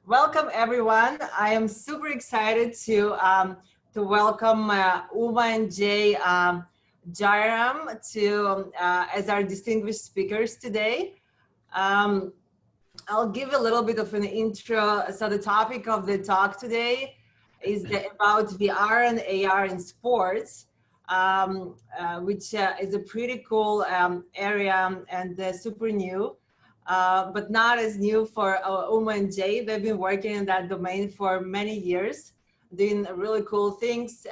Welcome everyone. I am super excited to welcome Uma and Jay Jayaram as our distinguished speakers today. I'll give a little bit of an intro. So the topic of the talk today is about VR and AR in sports, which is a pretty cool area and super new. But not as new for Uma and Jay. They've been working in that domain for many years, doing really cool things.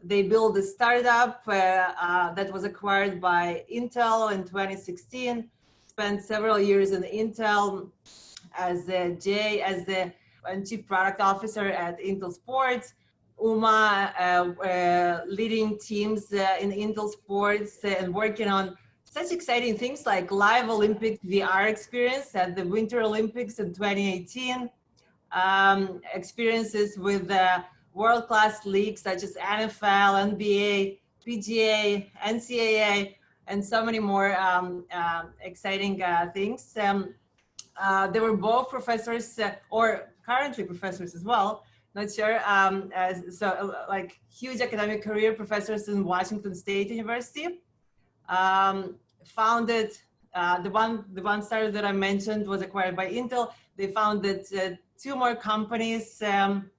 They built a startup that was acquired by Intel in 2016, spent several years in Intel as Jay, as the Chief Product Officer at Intel Sports. Uma leading teams in Intel Sports and working on such exciting things like live Olympics VR experience at the Winter Olympics in 2018, experiences with world-class leagues such as NFL, NBA, PGA, NCAA, and so many more exciting things. They were both professors or currently professors as well, not sure. Like huge academic career professors in Washington State University. Founded the one startup that I mentioned was acquired by Intel. They founded two more companies. With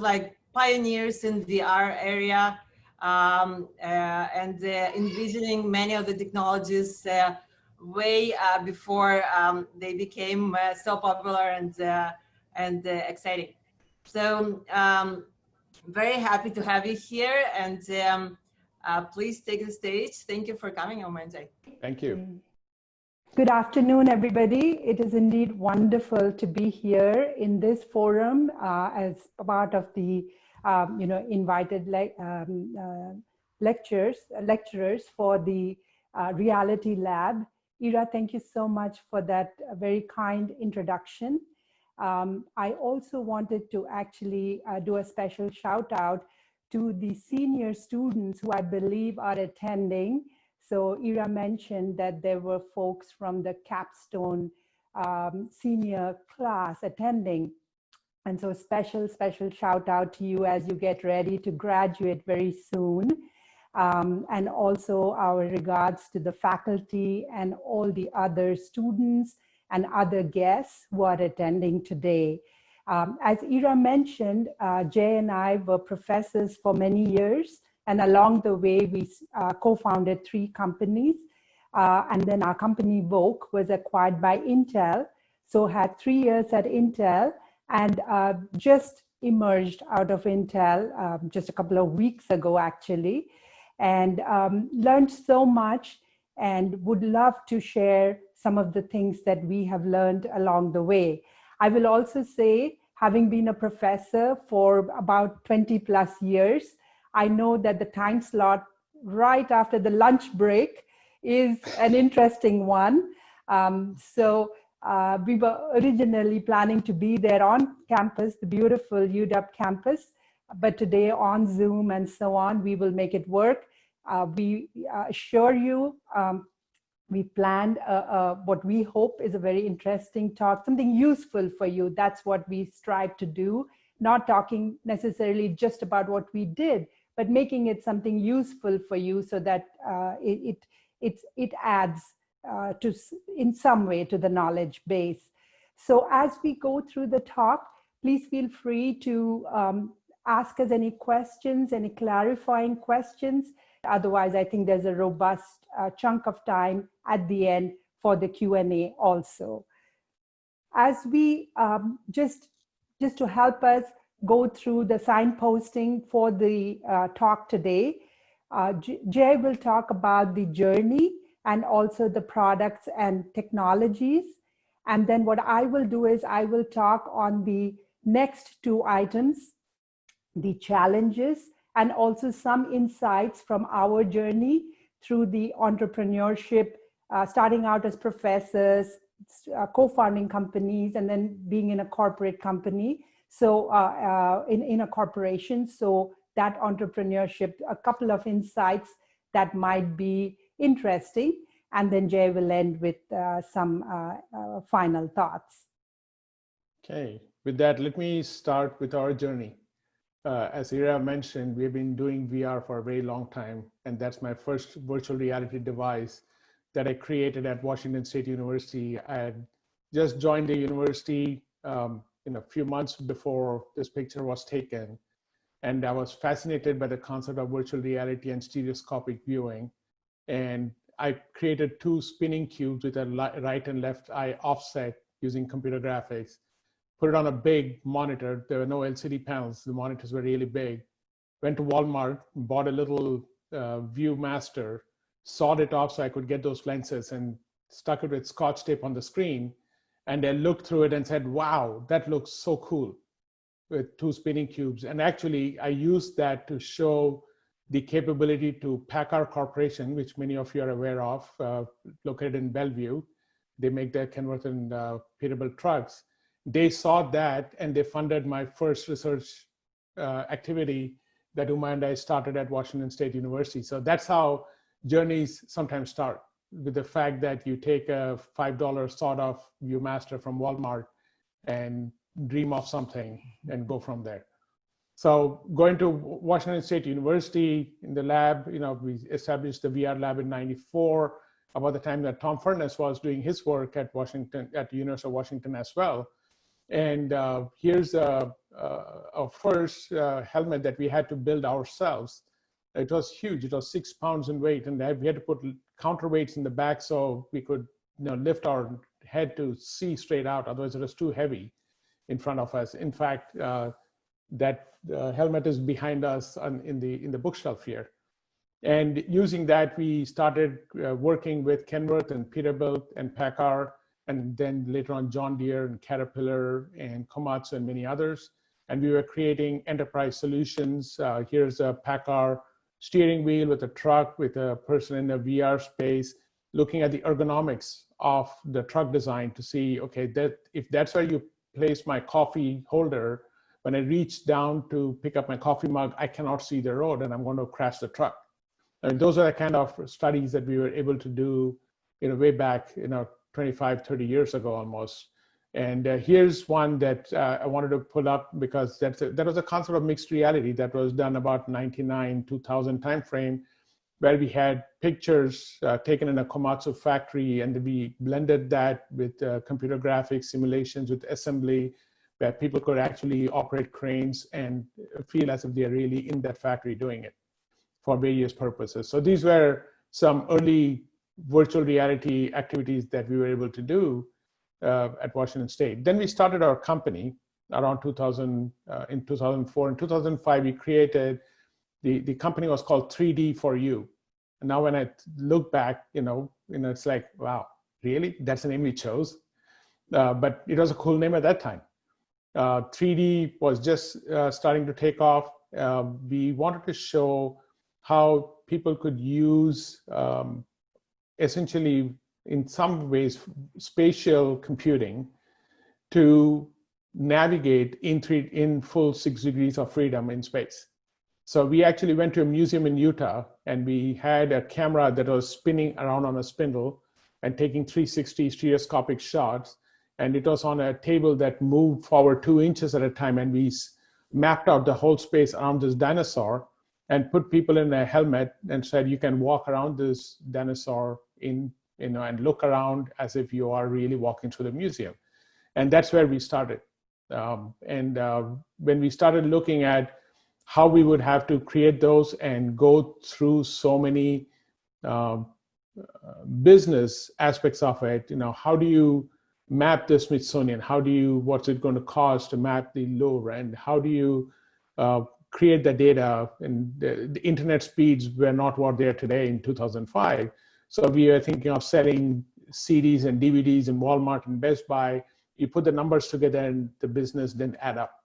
like pioneers in VR area and envisioning many of the technologies way before they became so popular and exciting. So very happy to have you here, and please take the stage. Thank you for coming, Uma and Jay. Thank you. Good afternoon, everybody. It is indeed wonderful to be here in this forum as part of the invited lecturers for the Reality Lab. Ira, thank you so much for that very kind introduction. I also wanted to actually do a special shout out to the senior students who I believe are attending. So Ira mentioned that there were folks from the capstone senior class attending. And so special shout out to you as you get ready to graduate very soon. And also our regards to the faculty and all the other students and other guests who are attending today. As Ira mentioned, Jay and I were professors for many years, and along the way we co-founded 3 companies, and then our company VOKE was acquired by Intel, so had 3 years at Intel, and just emerged out of Intel just a couple of weeks ago actually, and learned so much and would love to share some of the things that we have learned along the way. I will also say, having been a professor for about 20 plus years, I know that the time slot right after the lunch break is an interesting one. We were originally planning to be there on campus, the beautiful UW campus, but today on Zoom and so on, we will make it work. We assure you, we planned what we hope is a very interesting talk, something useful for you. That's what we strive to do, not talking necessarily just about what we did, but making it something useful for you so that it adds in some way to the knowledge base. So as we go through the talk, please feel free to ask us any questions, any clarifying questions. Otherwise, I think there's a robust chunk of time at the end for the Q&A also. As we just to help us go through the signposting for the talk today, Jay will talk about the journey and also the products and technologies. And then what I will do is I will talk on the next 2 items, the challenges, and also some insights from our journey through the entrepreneurship, starting out as professors, co-founding companies, and then being in a corporate company. So in a corporation, so that entrepreneurship, a couple of insights that might be interesting. and then Jay will end with some final thoughts. Okay, with that, let me start with our journey. As Ira mentioned, we've been doing VR for a very long time, and that's my first virtual reality device that I created at Washington State University. I had just joined the university in a few months before this picture was taken, and I was fascinated by the concept of virtual reality and stereoscopic viewing. And I created 2 spinning cubes with a right and left eye offset using computer graphics, put it on a big monitor. There were no LCD panels. The monitors were really big. Went to Walmart, bought a little ViewMaster, sawed it off so I could get those lenses, and stuck it with Scotch tape on the screen. And I looked through it and said, wow, that looks so cool with 2 spinning cubes. And actually, I used that to show the capability to Packard Corporation, which many of you are aware of, located in Bellevue. They make the Kenworth and Peterbilt trucks. They saw that, and they funded my first research activity that Uma and I started at Washington State University. So that's how journeys sometimes start, with the fact that you take a $5 sawed-off ViewMaster from Walmart and dream of something and go from there. So going to Washington State University in the lab, we established the VR lab in '94, about the time that Tom Furness was doing his work at Washington, at the University of Washington as well. And here's our first helmet that we had to build ourselves. It was huge. It was 6 pounds in weight, and we had to put counterweights in the back so we could lift our head to see straight out. Otherwise, it was too heavy in front of us. In fact, that helmet is behind us in the bookshelf here. And using that, we started working with Kenworth and Peterbilt and Packard, and then later on John Deere and Caterpillar and Komatsu and many others. And we were creating enterprise solutions. Here's a Packard steering wheel with a truck with a person in a VR space, looking at the ergonomics of the truck design to see, okay, that if that's where you place my coffee holder, when I reach down to pick up my coffee mug, I cannot see the road and I'm going to crash the truck. And those are the kind of studies that we were able to do way back 25, 30 years ago almost. And here's one that I wanted to pull up because that was a concept of mixed reality that was done about 99, 2000 timeframe, where we had pictures taken in a Komatsu factory, and we blended that with computer graphics simulations with assembly, where people could actually operate cranes and feel as if they're really in that factory doing it for various purposes. So these were some early virtual reality activities that we were able to do at Washington State. Then we started our company around 2000, in 2004. In 2005, we created, the company was called 3D4U. And now when I look back, it's like, wow, really? That's the name we chose? But it was a cool name at that time. 3D was just starting to take off. We wanted to show how people could use essentially, in some ways, spatial computing to navigate in full 6 degrees of freedom in space. So we actually went to a museum in Utah, and we had a camera that was spinning around on a spindle and taking 360 stereoscopic shots. And it was on a table that moved forward 2 inches at a time. And we mapped out the whole space around this dinosaur and put people in a helmet and said, you can walk around this dinosaur and look around as if you are really walking through the museum. And that's where we started. When we started looking at how we would have to create those and go through so many business aspects of it, how do you map the Smithsonian? What's it going to cost to map the Louvre? And how do you create the data? And the internet speeds were not what they are today in 2005. So we were thinking of selling CDs and DVDs in Walmart and Best Buy. You put the numbers together and the business didn't add up.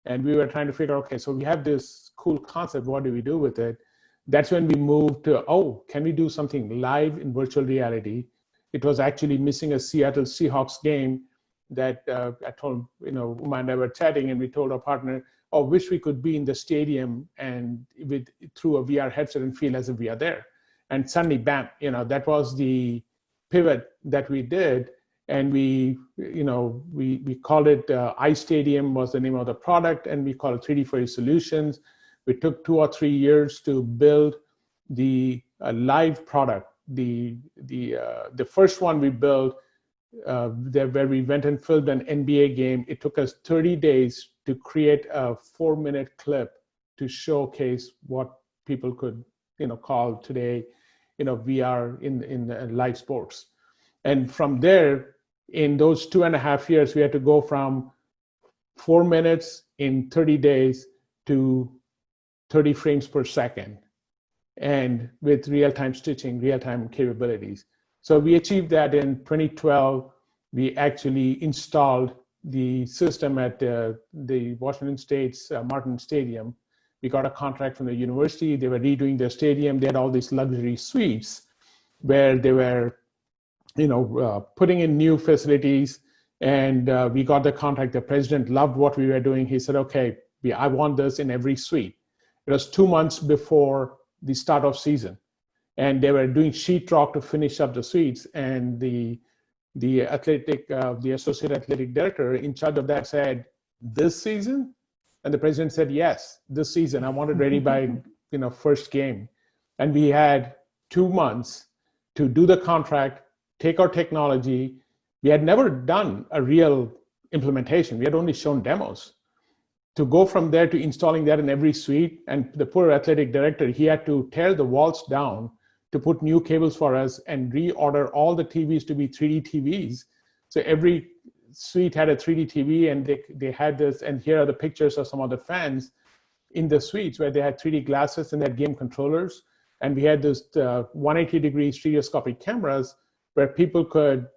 And we were trying to figure, okay, so we have this cool concept, what do we do with it? That's when we moved to, can we do something live in virtual reality? It was actually missing a Seattle Seahawks game that I told, Uma and I were chatting, and we told our partner, wish we could be in the stadium and through a VR headset and feel as if we are there. And suddenly, bam, that was the pivot that we did. And we called it iStadium was the name of the product, and we called it 3D for You Solutions. We took 2 or 3 years to build the live product. The first one we built, where we went and filmed an NBA game. It took us 30 days to create a 4-minute clip to showcase what people could call today VR in live sports. And from there, in those 2.5 years, we had to go from 4 minutes in 30 days to 30 frames per second, and with real-time stitching, real-time capabilities. So we achieved that in 2012. We actually installed the system at the Washington State's Martin Stadium. We got a contract from the university. They were redoing their stadium. They had all these luxury suites where they were putting in new facilities, and we got the contract. The president loved what we were doing. He said, okay, I want this in every suite. It was 2 months before the start of season, and they were doing sheetrock to finish up the suites. And the associate athletic director in charge of that said, this season? And the president said, yes, this season. I want it ready by first game. And we had 2 months to do the contract, take our technology. We had never done a real implementation. We had only shown demos. To go from there to installing that in every suite, and the poor athletic director, he had to tear the walls down to put new cables for us and reorder all the TVs to be 3D TVs. So every suite had a 3D TV, and they had this, and here are the pictures of some of the fans in the suites where they had 3D glasses and they had game controllers. And we had this 180-degree stereoscopic cameras where people could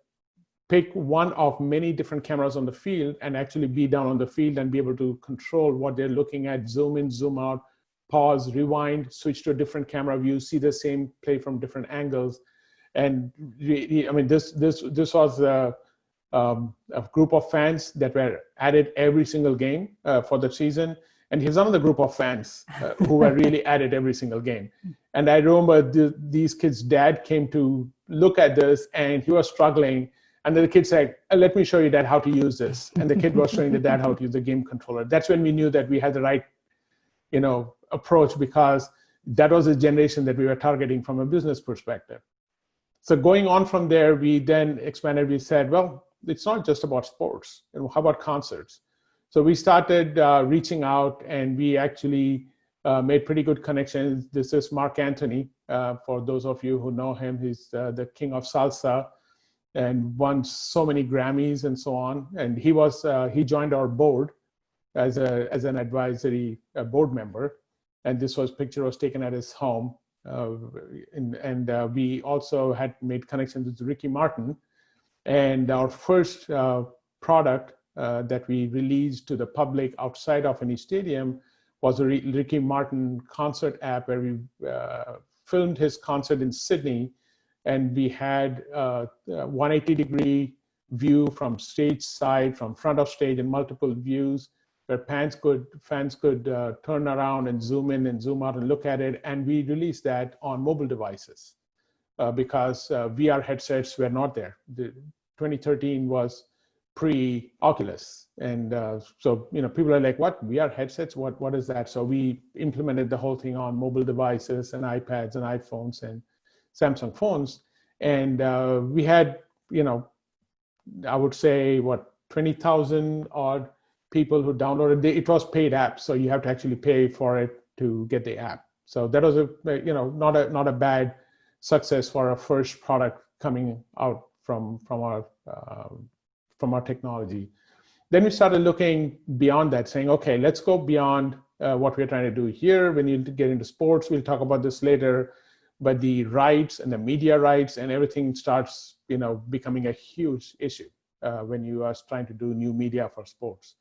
pick one of many different cameras on the field and actually be down on the field and be able to control what they're looking at, zoom in, zoom out, pause, rewind, switch to a different camera view, see the same play from different angles. And I mean, this was a group of fans that were added every single game for the season. And here's another group of fans who were really added every single game. And I remember these kids' dad came to look at this, and he was struggling. And then the kid said, let me show you, Dad, how to use this. And the kid was showing the dad how to use the game controller. That's when we knew that we had the right approach, because that was the generation that we were targeting from a business perspective. So going on from there, we then expanded. We said, well, it's not just about sports. How about concerts? So we started reaching out, and we actually made pretty good connections. This is Mark Anthony. For those of you who know him, he's the king of salsa and won so many Grammys and so on. And he joined our board as an advisory board member. And this picture was taken at his home. We also had made connections with Ricky Martin. And our first product that we released to the public outside of any stadium was a Ricky Martin concert app, where we filmed his concert in Sydney. And we had a 180-degree view from stage side, from front of stage, and multiple views where fans could turn around and zoom in and zoom out and look at it. And we released that on mobile devices because VR headsets were not there. 2013 was pre-Oculus. And so people are like, what, VR headsets? What is that? So we implemented the whole thing on mobile devices and iPads and iPhones and Samsung phones. And we had, I would say, 20,000 odd people who downloaded it. It was paid app, so you have to actually pay for it to get the app. So that was not a bad success for our first product coming out from our technology. Then we started looking beyond that, saying, okay, let's go beyond what we're trying to do here. When you get into sports, we'll talk about this later, but the rights and the media rights and everything starts, becoming a huge issue when you are trying to do new media for sports.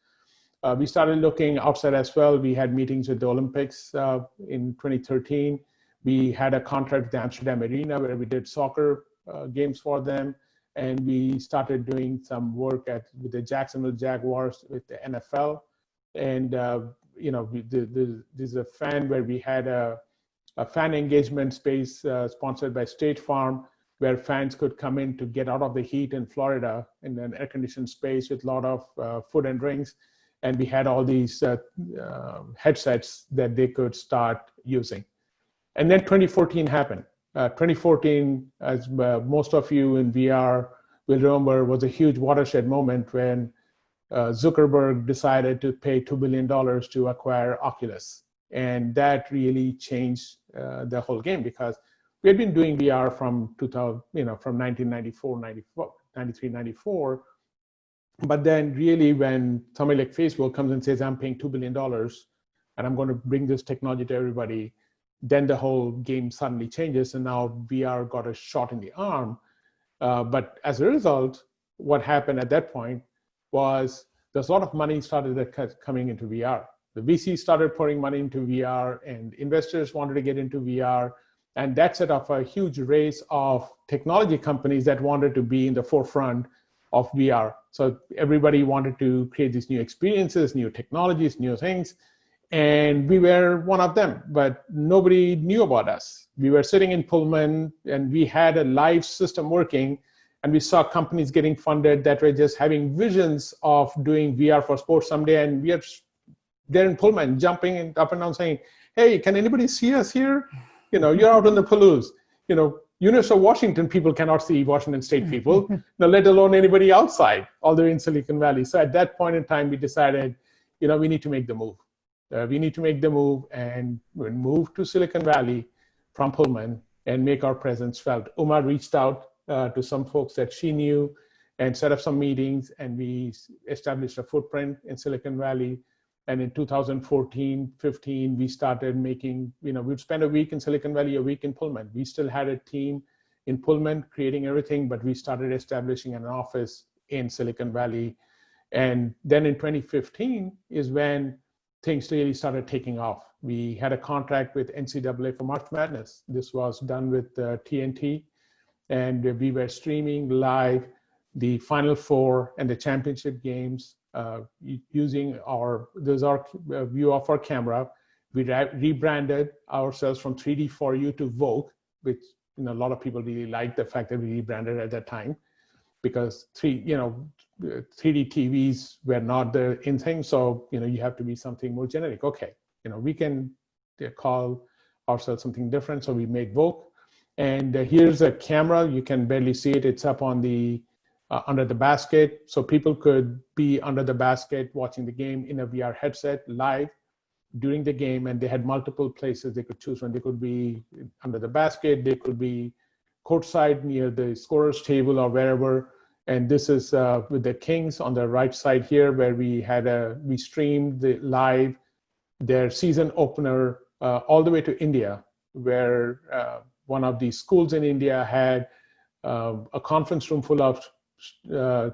We started looking outside as well. We had meetings with the Olympics in 2013. We had a contract with the Amsterdam Arena where we did soccer games for them. And we started doing some work with the Jacksonville Jaguars with the NFL. And, there's a fan where we had a a fan engagement space sponsored by State Farm, where fans could come in to get out of the heat in Florida in an air-conditioned space with a lot of food and drinks. And we had all these headsets that they could start using. And then 2014 happened. 2014, as most of you in VR will remember, was a huge watershed moment when Zuckerberg decided to pay $2 billion to acquire Oculus. And that really changed the whole game, because we had been doing VR from 2000, from 1994, 93, 94. But then really when somebody like Facebook comes and says, I'm paying $2 billion and I'm going to bring this technology to everybody, then the whole game suddenly changes, and now VR got a shot in the arm. But as a result, what happened at that point was there's a lot of money started coming into VR. The VC started pouring money into VR, and investors wanted to get into VR. And that set off a huge race of technology companies that wanted to be in the forefront of VR. So everybody wanted to create these new experiences, new technologies, new things. And we were one of them, but nobody knew about us. We were sitting in Pullman, and we had a live system working, and we saw companies getting funded that were just having visions of doing VR for sports someday. And we are there in Pullman, jumping up and down, saying, "Hey, can anybody see us here? You're out on the Palouse. University of Washington people cannot see Washington State people, let alone anybody outside, all the way in Silicon Valley." So at that point in time, we decided, we need to make the move. We need to make the move and move to Silicon Valley from Pullman and make our presence felt. Uma reached out to some folks that she knew and set up some meetings, and we established a footprint in Silicon Valley. And in 2014, 15, we started making, we'd spend a week in Silicon Valley, a week in Pullman. We still had a team in Pullman creating everything, but we started establishing an office in Silicon Valley. And then in 2015 is when things really started taking off. We had a contract with NCAA for March Madness. This was done with TNT, and we were streaming live the Final Four and the championship games using our view of our camera. We rebranded ourselves from 3D4U to VOKE, which a lot of people really liked the fact that we rebranded at that time, because 3D TVs were not the in thing. So, you have to be something more generic. Okay, we can call ourselves something different. So we made VOKE. And here's a camera. You can barely see it. It's up on the, under the basket. So people could be under the basket watching the game in a VR headset live during the game. And they had multiple places they could choose from. They could be under the basket. They could be courtside near the scorer's table or wherever. And this is with the Kings on the right side here, where we streamed the live their season opener all the way to India, where one of the schools in India had a conference room full of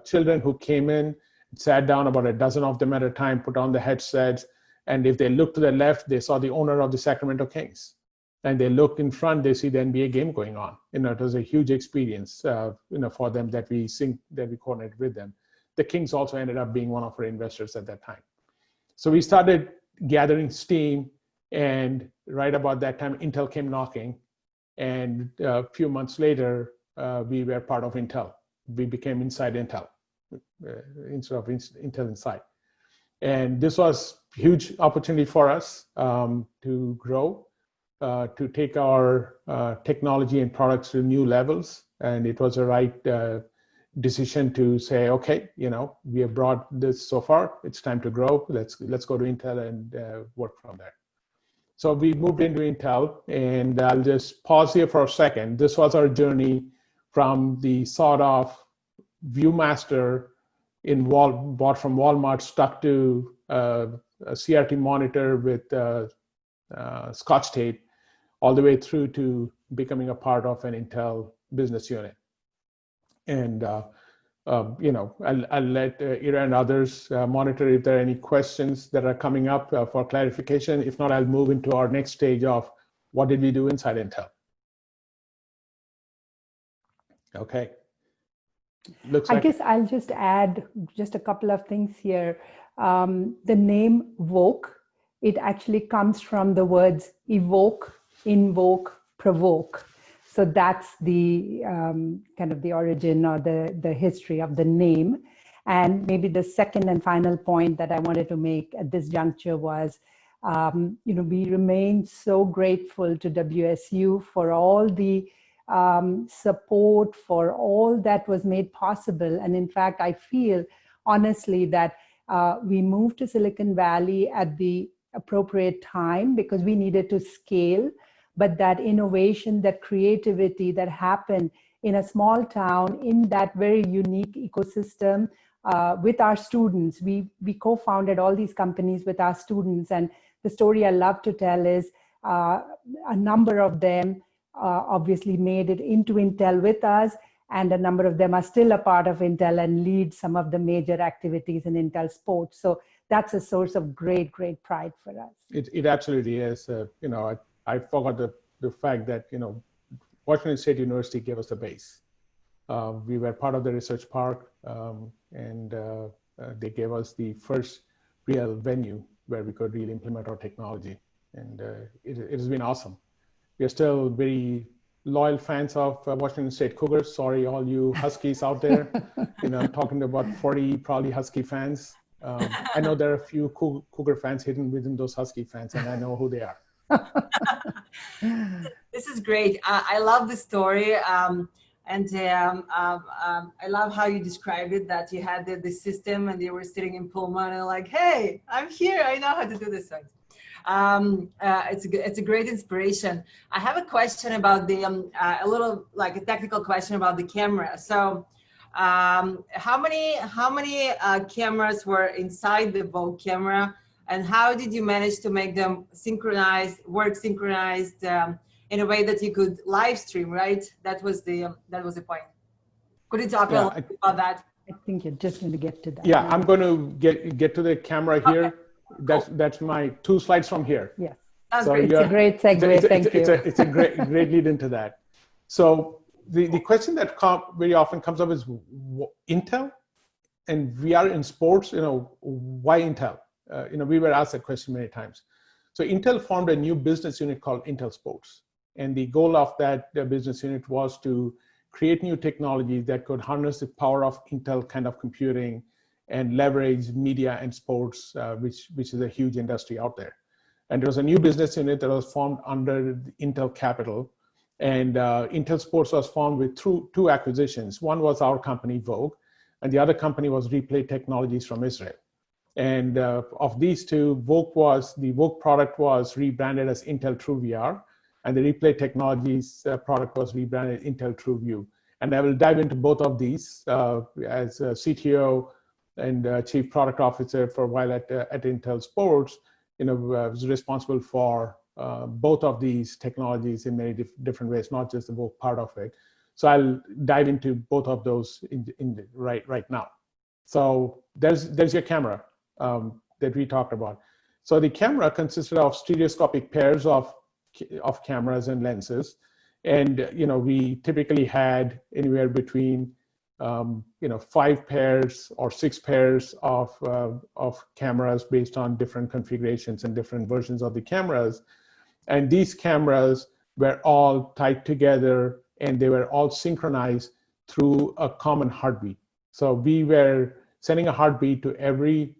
children who came in, sat down, about a dozen of them at a time, put on the headsets, and if they looked to the left, they saw the owner of the Sacramento Kings. And they look in front, they see the NBA game going on. It was a huge experience, for them that we coordinated with them. The Kings also ended up being one of our investors at that time. So we started gathering steam, and right about that time, Intel came knocking. And a few months later, we were part of Intel. We became Inside Intel, instead of Intel Inside. And this was a huge opportunity for us to grow, to take our technology and products to new levels. And it was the right decision to say, okay, we have brought this so far, it's time to grow. Let's go to Intel and work from there. So we moved into Intel, and I'll just pause here for a second. This was our journey from the sort of Viewmaster bought from Walmart, stuck to a CRT monitor with Scotch tape, all the way through to becoming a part of an Intel business unit. And I'll let Ira and others monitor if there are any questions that are coming up for clarification. If not, I'll move into our next stage of what did we do inside Intel. Okay. I guess I'll just add just a couple of things here. The name VOKE, it actually comes from the words evoke invoke, provoke. So that's the kind of the origin or the history of the name. And maybe the second and final point that I wanted to make at this juncture was, we remain so grateful to WSU for all the support, for all that was made possible. And in fact, I feel honestly that we moved to Silicon Valley at the appropriate time because we needed to scale. But that innovation, that creativity that happened in a small town in that very unique ecosystem with our students. We co-founded all these companies with our students. And the story I love to tell is a number of them obviously made it into Intel with us. And a number of them are still a part of Intel and lead some of the major activities in Intel sports. So that's a source of great, great pride for us. It absolutely is. I forgot the fact that, Washington State University gave us the base. We were part of the research park, and they gave us the first real venue where we could really implement our technology. And it has been awesome. We are still very loyal fans of Washington State Cougars. Sorry, all you Huskies out there. I'm talking to about 40 probably Husky fans. I know there are a few Cougar fans hidden within those Husky fans, and I know who they are. This is great. I love the story. I love how you described it, that you had the system and they were sitting in Pullman and like, hey, I'm here. I know how to do this. It's a great inspiration. I have a question about the, a little like a technical question about the camera. So how many cameras were inside the VOKE camera? And how did you manage to make them synchronized in a way that you could live stream, right? That was the point. Could you talk a little bit about that? I think you're just going to get to that. Yeah, I'm going to get to the camera here. Okay. That's my 2 slides from here. Yes. That's great. It's a great segue. Thank you. It's a great lead into that. So the question that very often comes up is Intel and VR in sports. Why Intel? We were asked that question many times. So Intel formed a new business unit called Intel Sports. And the goal of that business unit was to create new technologies that could harness the power of Intel kind of computing and leverage media and sports, which is a huge industry out there. And there was a new business unit that was formed under Intel Capital. And Intel Sports was formed with two acquisitions. One was our company, VOKE, and the other company was Replay Technologies from Israel. And of these two, the VOKE product was rebranded as Intel TrueVR, and the Replay Technologies product was rebranded Intel TrueView. And I will dive into both of these as CTO and Chief Product Officer for a while at Intel Sports. Was responsible for both of these technologies in many different ways, not just the VOKE part of it. So I'll dive into both of those right now. So there's your camera that we talked about. So the camera consisted of stereoscopic pairs of cameras and lenses. And, we typically had anywhere between, 5 pairs or 6 pairs of cameras based on different configurations and different versions of the cameras. And these cameras were all tied together and they were all synchronized through a common heartbeat. So we were sending a heartbeat to every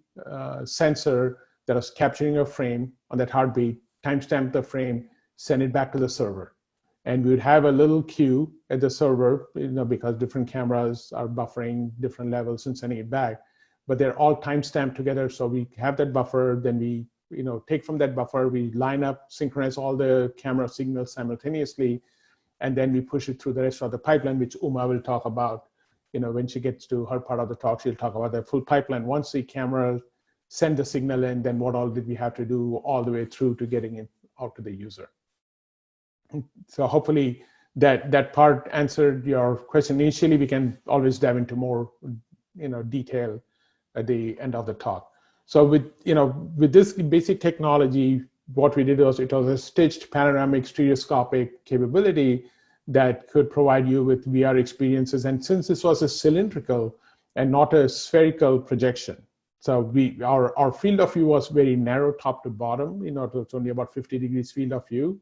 sensor that was capturing a frame on that heartbeat, timestamp the frame, send it back to the server. And we would have a little queue at the server, because different cameras are buffering different levels and sending it back, but they're all timestamped together. So we have that buffer, then we, take from that buffer, we line up, synchronize all the camera signals simultaneously, and then we push it through the rest of the pipeline, which Uma will talk about. When she gets to her part of the talk, she'll talk about the full pipeline. Once the camera send the signal in, then what all did we have to do all the way through to getting it out to the user. So hopefully that part answered your question initially. We can always dive into more, detail at the end of the talk. So with this basic technology, what we did was it was a stitched panoramic stereoscopic capability that could provide you with VR experiences. And since this was a cylindrical and not a spherical projection, so our field of view was very narrow top to bottom, it was only about 50 degrees field of view.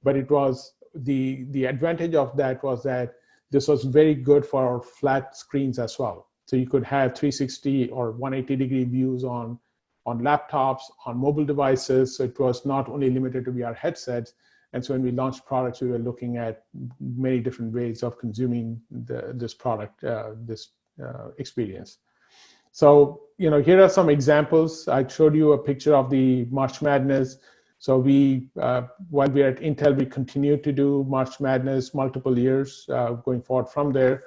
but it was the advantage of that was that this was very good for flat screens as well. So you could have 360 or 180-degree views on laptops, on mobile devices. So it was not only limited to VR headsets. And so when we launched products, we were looking at many different ways of consuming this product, this experience. So, here are some examples. I showed you a picture of the March Madness. So while we are at Intel, we continue to do March Madness multiple years going forward from there.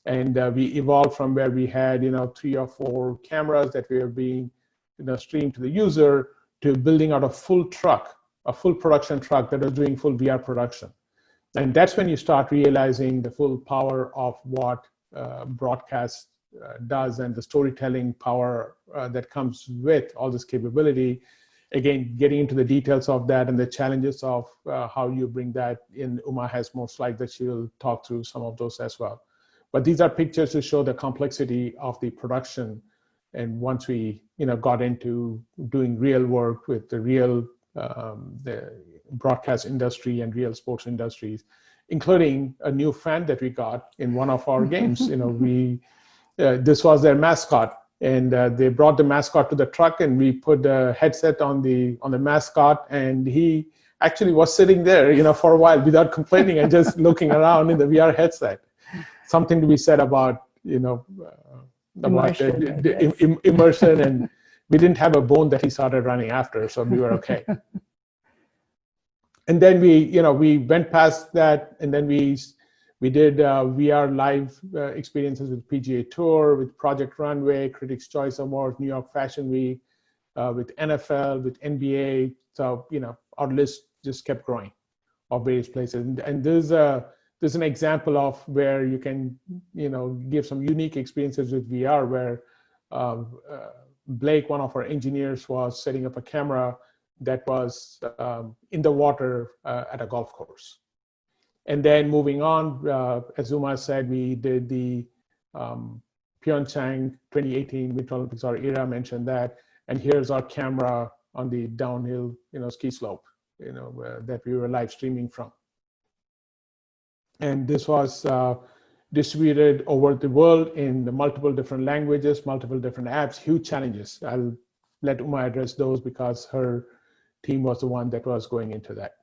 And we evolved from where we had, 3 or 4 cameras that we were being, streamed to the user, to building out a full truck, a full production truck that was doing full VR production. And that's when you start realizing the full power of what broadcast does and the storytelling power that comes with all this capability. Again, getting into the details of that and the challenges of how you bring that in. Uma has more slides that she'll talk through some of those as well. But these are pictures to show the complexity of the production. And once we got into doing real work with the real the broadcast industry and real sports industries, including a new fan that we got in one of our games. This was their mascot, and they brought the mascot to the truck, and we put the headset on the mascot, and he actually was sitting there, for a while without complaining and just looking around in the VR headset. Something to be said about, immersion, and we didn't have a bone that he started running after, so we were okay. And then we went past that, and then we did VR live experiences with PGA Tour, with Project Runway, Critics' Choice Awards, New York Fashion Week, with NFL, with NBA. So our list just kept growing of various places. And there's an example of where you can give some unique experiences with VR, where Blake, one of our engineers, was setting up a camera that was in the water at a golf course. And then moving on, as Uma said, we did the Pyeongchang 2018 Winter Olympics, or Ira mentioned that. And here's our camera on the downhill ski slope that we were live streaming from. And this was distributed over the world in the multiple different languages, multiple different apps, huge challenges. I'll let Uma address those because her team was the one that was going into that.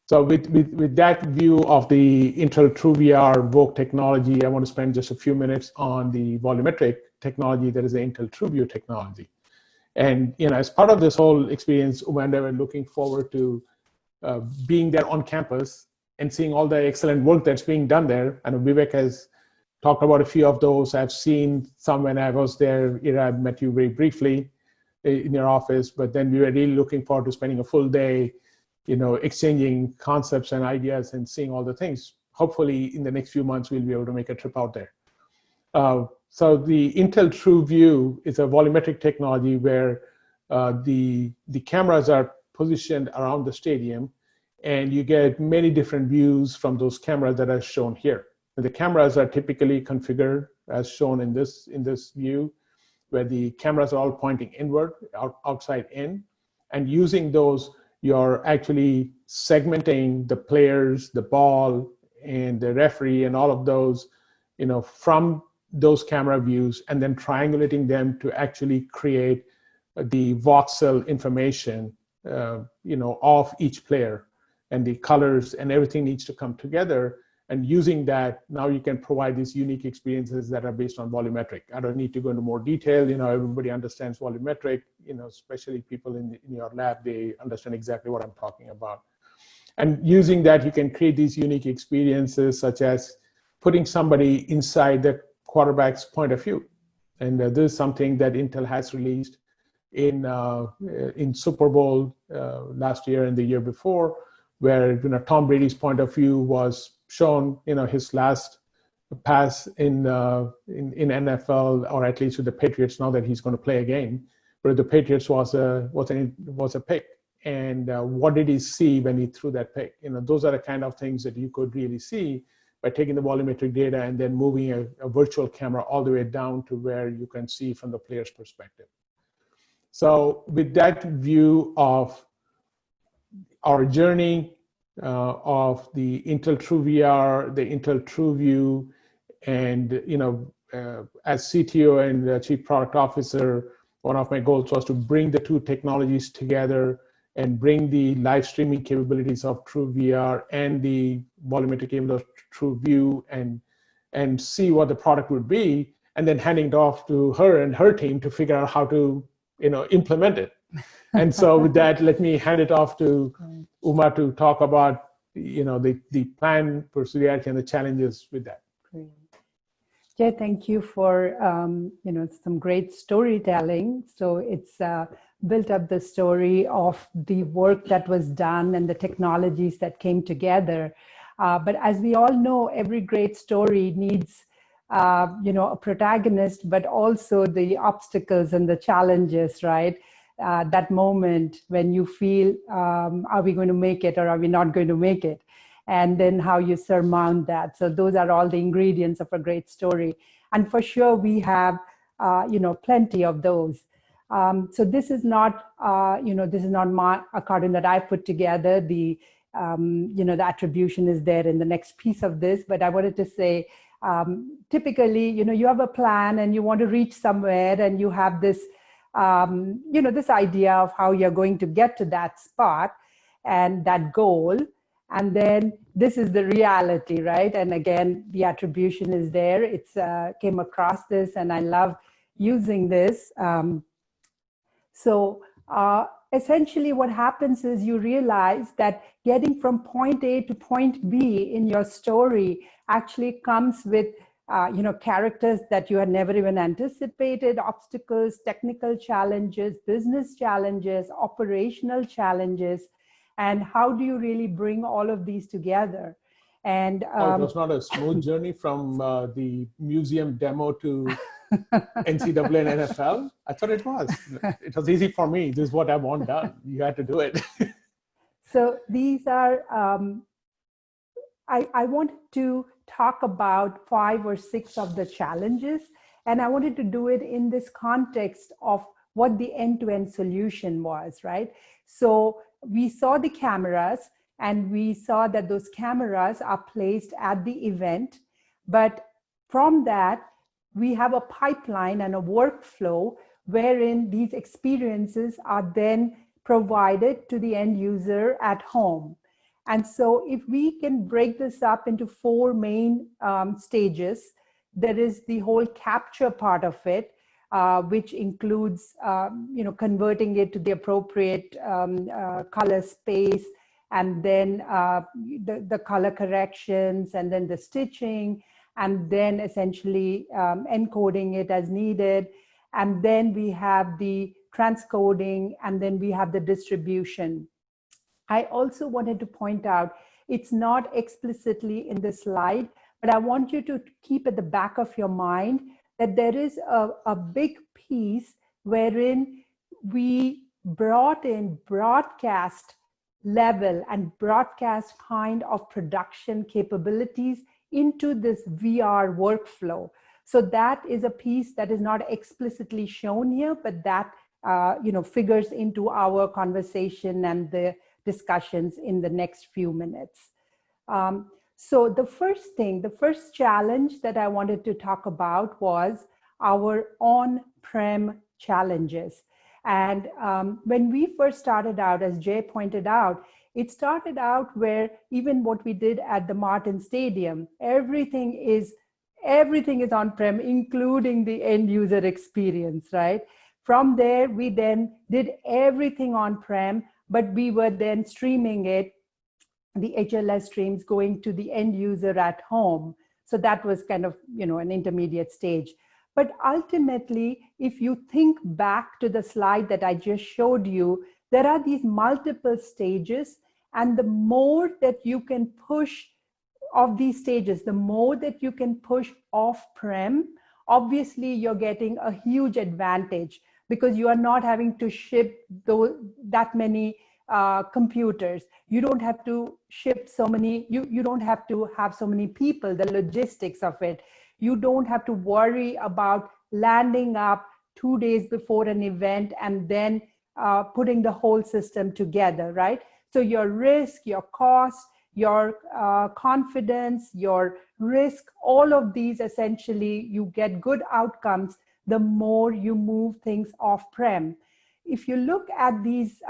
So with that view of the Intel TrueVR VOKE technology, I want to spend just a few minutes on the volumetric technology that is the Intel TrueView technology. And as part of this whole experience, Uma and I were looking forward to being there on campus and seeing all the excellent work that's being done there. And Vivek has talked about a few of those. I've seen some when I was there. I met you very briefly in your office, but then we were really looking forward to spending a full day, exchanging concepts and ideas and seeing all the things. Hopefully in the next few months, we'll be able to make a trip out there. So the Intel TrueView is a volumetric technology where the cameras are positioned around the stadium, and you get many different views from those cameras that are shown here. And the cameras are typically configured as shown in this view, where the cameras are all pointing inward, outside in. And using those, you're actually segmenting the players, the ball, and the referee, and all of those, from those camera views, and then triangulating them to actually create the voxel information, of each player, and the colors and everything needs to come together. And using that, now you can provide these unique experiences that are based on volumetric. I don't need to go into more detail. Everybody understands volumetric, especially people in your lab, they understand exactly what I'm talking about. And using that, you can create these unique experiences, such as putting somebody inside the quarterback's point of view. And this is something that Intel has released in Super Bowl last year and the year before, where Tom Brady's point of view was shown, his last pass in NFL, or at least with the Patriots, now that he's going to play a game, but the Patriots was a pick. And what did he see when he threw that pick? Those are the kind of things that you could really see by taking the volumetric data and then moving a virtual camera all the way down to where you can see from the player's perspective. So with that view of our journey, of the Intel True VR, the Intel TrueView, and as CTO and Chief Product Officer, one of my goals was to bring the two technologies together and bring the live streaming capabilities of True VR and the volumetric capabilities of TrueView and see what the product would be, and then handing it off to her and her team to figure out how to implement it. And so with that, let me hand it off to Uma to talk about the plan for Suriyati and the challenges with that. Great. Jay, thank you for some great storytelling. So it's built up the story of the work that was done and the technologies that came together. But as we all know, every great story needs a protagonist, but also the obstacles and the challenges, right? That moment when you feel, are we going to make it or are we not going to make it? And then how you surmount that. So those are all the ingredients of a great story. And for sure, we have, plenty of those. So this is not, a cartoon that I put together. The attribution is there in the next piece of this. But I wanted to say, typically, you have a plan and you want to reach somewhere and you have this, this idea of how you're going to get to that spot and that goal. And then this is the reality, right? And again, the attribution is there. It's came across this and I love using this. Essentially what happens is you realize that getting from point A to point B in your story actually comes with characters that you had never even anticipated, obstacles, technical challenges, business challenges, operational challenges, and how do you really bring all of these together? And it was not a smooth journey from the museum demo to NCAA and NFL. I thought it was. It was easy for me. This is what I want done. You had to do it. So these are, I wanted to talk about 5 or 6 of the challenges, and I wanted to do it in this context of what the end-to-end solution was, right? So we saw the cameras and we saw that those cameras are placed at the event, but from that, we have a pipeline and a workflow wherein these experiences are then provided to the end user at home. And so if we can break this up into 4 main stages, there is the whole capture part of it, which includes, converting it to the appropriate color space, and then the color corrections, and then the stitching, and then essentially encoding it as needed. And then we have the transcoding, and then we have the distribution. I also wanted to point out, it's not explicitly in the slide, but I want you to keep at the back of your mind that there is a big piece wherein we brought in broadcast level and broadcast kind of production capabilities into this VR workflow. So that is a piece that is not explicitly shown here, but that figures into our conversation and the discussions in the next few minutes. So the first challenge that I wanted to talk about was our on-prem challenges. And when we first started out, as Jay pointed out, it started out where even what we did at the Martin Stadium, everything is on-prem, including the end user experience, right? From there, we then did everything on-prem, but we were then streaming it, the HLS streams going to the end user at home. So that was kind of, an intermediate stage. But ultimately, if you think back to the slide that I just showed you, there are these multiple stages, and the more that you can push of these stages, the more that you can push off-prem, obviously you're getting a huge advantage because you are not having to ship that many computers. You don't have to ship so many, you don't have to have so many people, the logistics of it. You don't have to worry about landing up 2 days before an event and then putting the whole system together, right? So your risk, your cost, your confidence, your risk, all of these essentially, you get good outcomes the more you move things off-prem. If you look at these,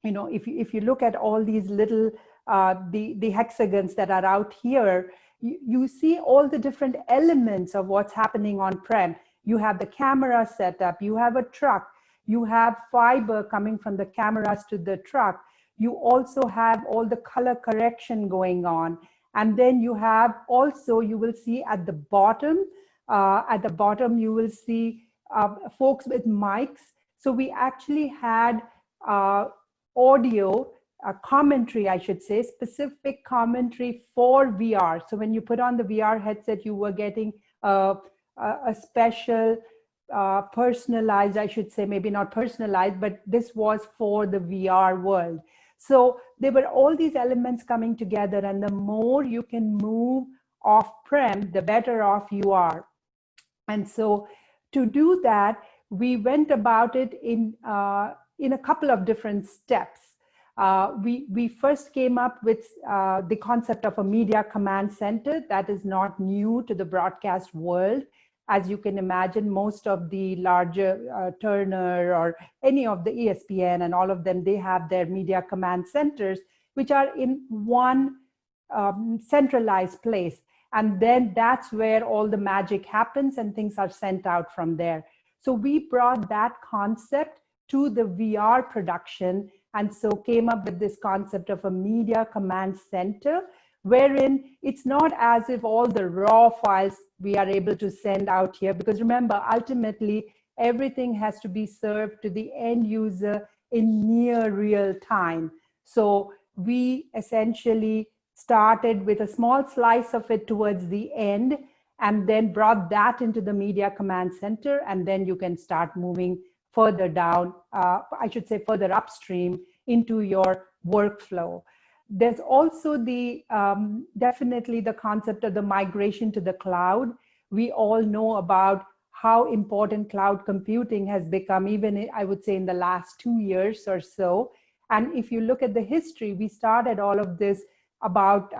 if you look at all these little, the hexagons that are out here, you see all the different elements of what's happening on-prem. You have the camera setup, you have a truck, you have fiber coming from the cameras to the truck. You also have all the color correction going on. And then you have also, you will see at the bottom, you will see folks with mics. So we actually had audio commentary, I should say, specific commentary for VR. So when you put on the VR headset, you were getting a special personalized, I should say, maybe not personalized, but this was for the VR world. So there were all these elements coming together, and the more you can move off-prem, the better off you are. And so to do that, we went about it in a couple of different steps. We first came up with the concept of a media command center. That is not new to the broadcast world. As you can imagine, most of the larger Turner or any of the ESPN and all of them, they have their media command centers, which are in one centralized place. And then that's where all the magic happens and things are sent out from there. So we brought that concept to the VR production, and so came up with this concept of a media command center, wherein it's not as if all the raw files we are able to send out here, because remember, ultimately, everything has to be served to the end user in near real time. So we essentially started with a small slice of it towards the end, and then brought that into the media command center, and then you can start moving further down, I should say further upstream into your workflow. There's also the definitely the concept of the migration to the cloud. We all know about how important cloud computing has become, even I would say in the last 2 years or so. And if you look at the history, we started all of this about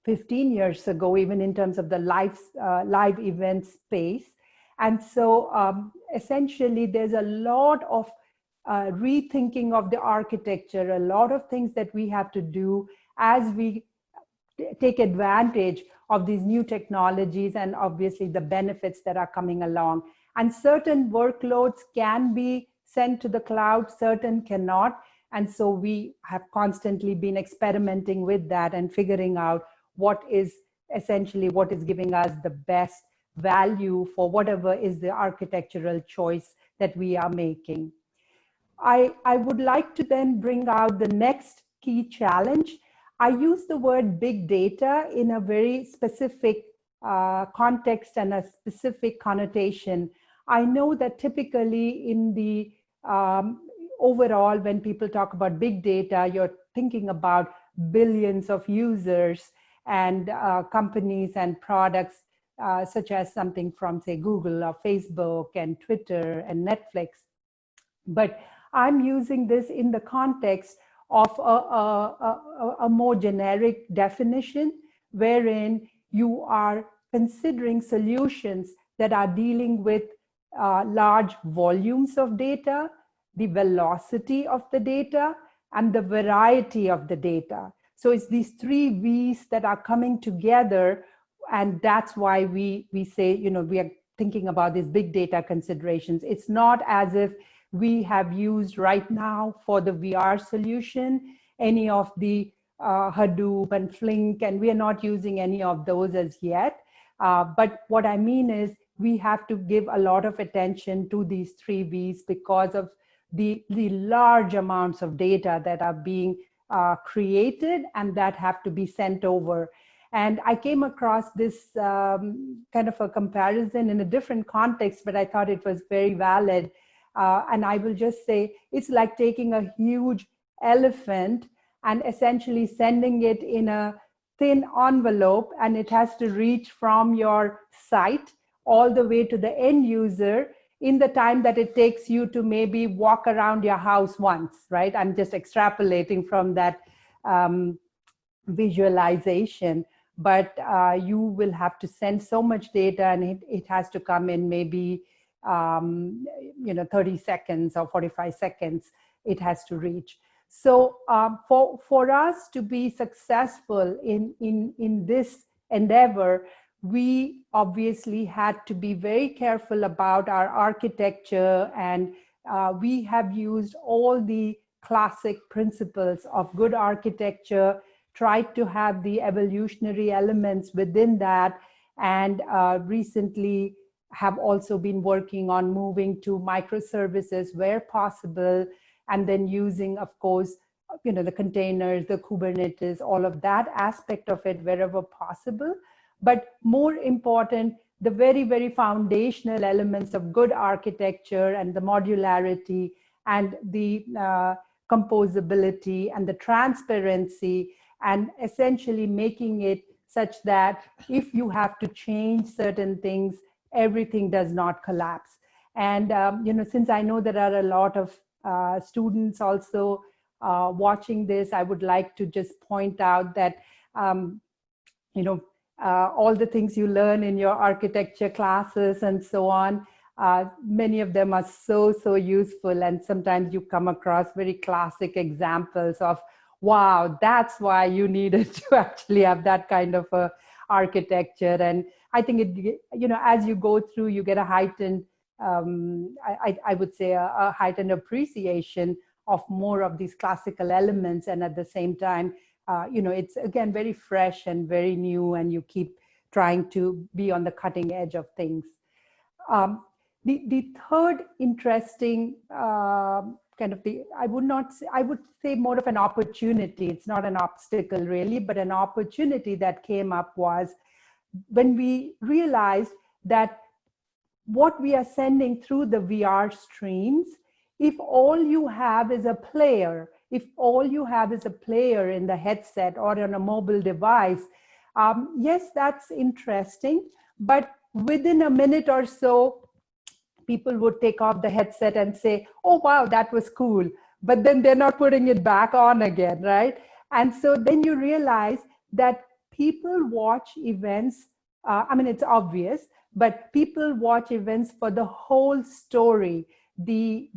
15 years ago, even in terms of the live event space. And so essentially there's a lot of rethinking of the architecture, a lot of things that we have to do as we take advantage of these new technologies and obviously the benefits that are coming along. And certain workloads can be sent to the cloud, certain cannot. And so we have constantly been experimenting with that and figuring out what is essentially what is giving us the best value for whatever is the architectural choice that we are making. I would like to then bring out the next key challenge. I use the word big data in a very specific context and a specific connotation. I know that typically in the overall, when people talk about big data, you're thinking about billions of users and companies and products such as something from, say, Google or Facebook and Twitter and Netflix. But I'm using this in the context of a more generic definition, wherein you are considering solutions that are dealing with large volumes of data, the velocity of the data, and the variety of the data. So it's these 3 V's that are coming together, and that's why we say, we are thinking about these big data considerations. It's not as if we have used right now for the VR solution any of the Hadoop and Flink, and we are not using any of those as yet. But what I mean is we have to give a lot of attention to these 3 V's because of the large amounts of data that are being created and that have to be sent over. And I came across this kind of a comparison in a different context, but I thought it was very valid. And I will just say, it's like taking a huge elephant and essentially sending it in a thin envelope, and it has to reach from your site all the way to the end user in the time that it takes you to maybe walk around your house once, right? I'm just extrapolating from that visualization, but you will have to send so much data, and it has to come in maybe 30 seconds or 45 seconds it has to reach. So for us to be successful in this endeavor, we obviously had to be very careful about our architecture, and we have used all the classic principles of good architecture, tried to have the evolutionary elements within that, and recently have also been working on moving to microservices where possible, and then using, of course, the containers, the Kubernetes, all of that aspect of it wherever possible. But more important, the very, very foundational elements of good architecture and the modularity and the composability and the transparency, and essentially making it such that if you have to change certain things, everything does not collapse. And since I know there are a lot of students also watching this, I would like to just point out that all the things you learn in your architecture classes and so on, many of them are so useful, and sometimes you come across very classic examples of, wow, that's why you needed to actually have that kind of a architecture. And I think it, as you go through, you get a heightened, I would say a heightened appreciation of more of these classical elements. And at the same time, it's again very fresh and very new, and you keep trying to be on the cutting edge of things. The third interesting kind of I would say more of an opportunity. It's not an obstacle really, but an opportunity that came up was when we realized that what we are sending through the VR streams, if all you have is a player, in the headset or on a mobile device, yes, that's interesting, but within a minute or so, people would take off the headset and say, oh, wow, that was cool. But then they're not putting it back on again, right? And so then you realize that people watch events. It's obvious, but people watch events for the whole story. The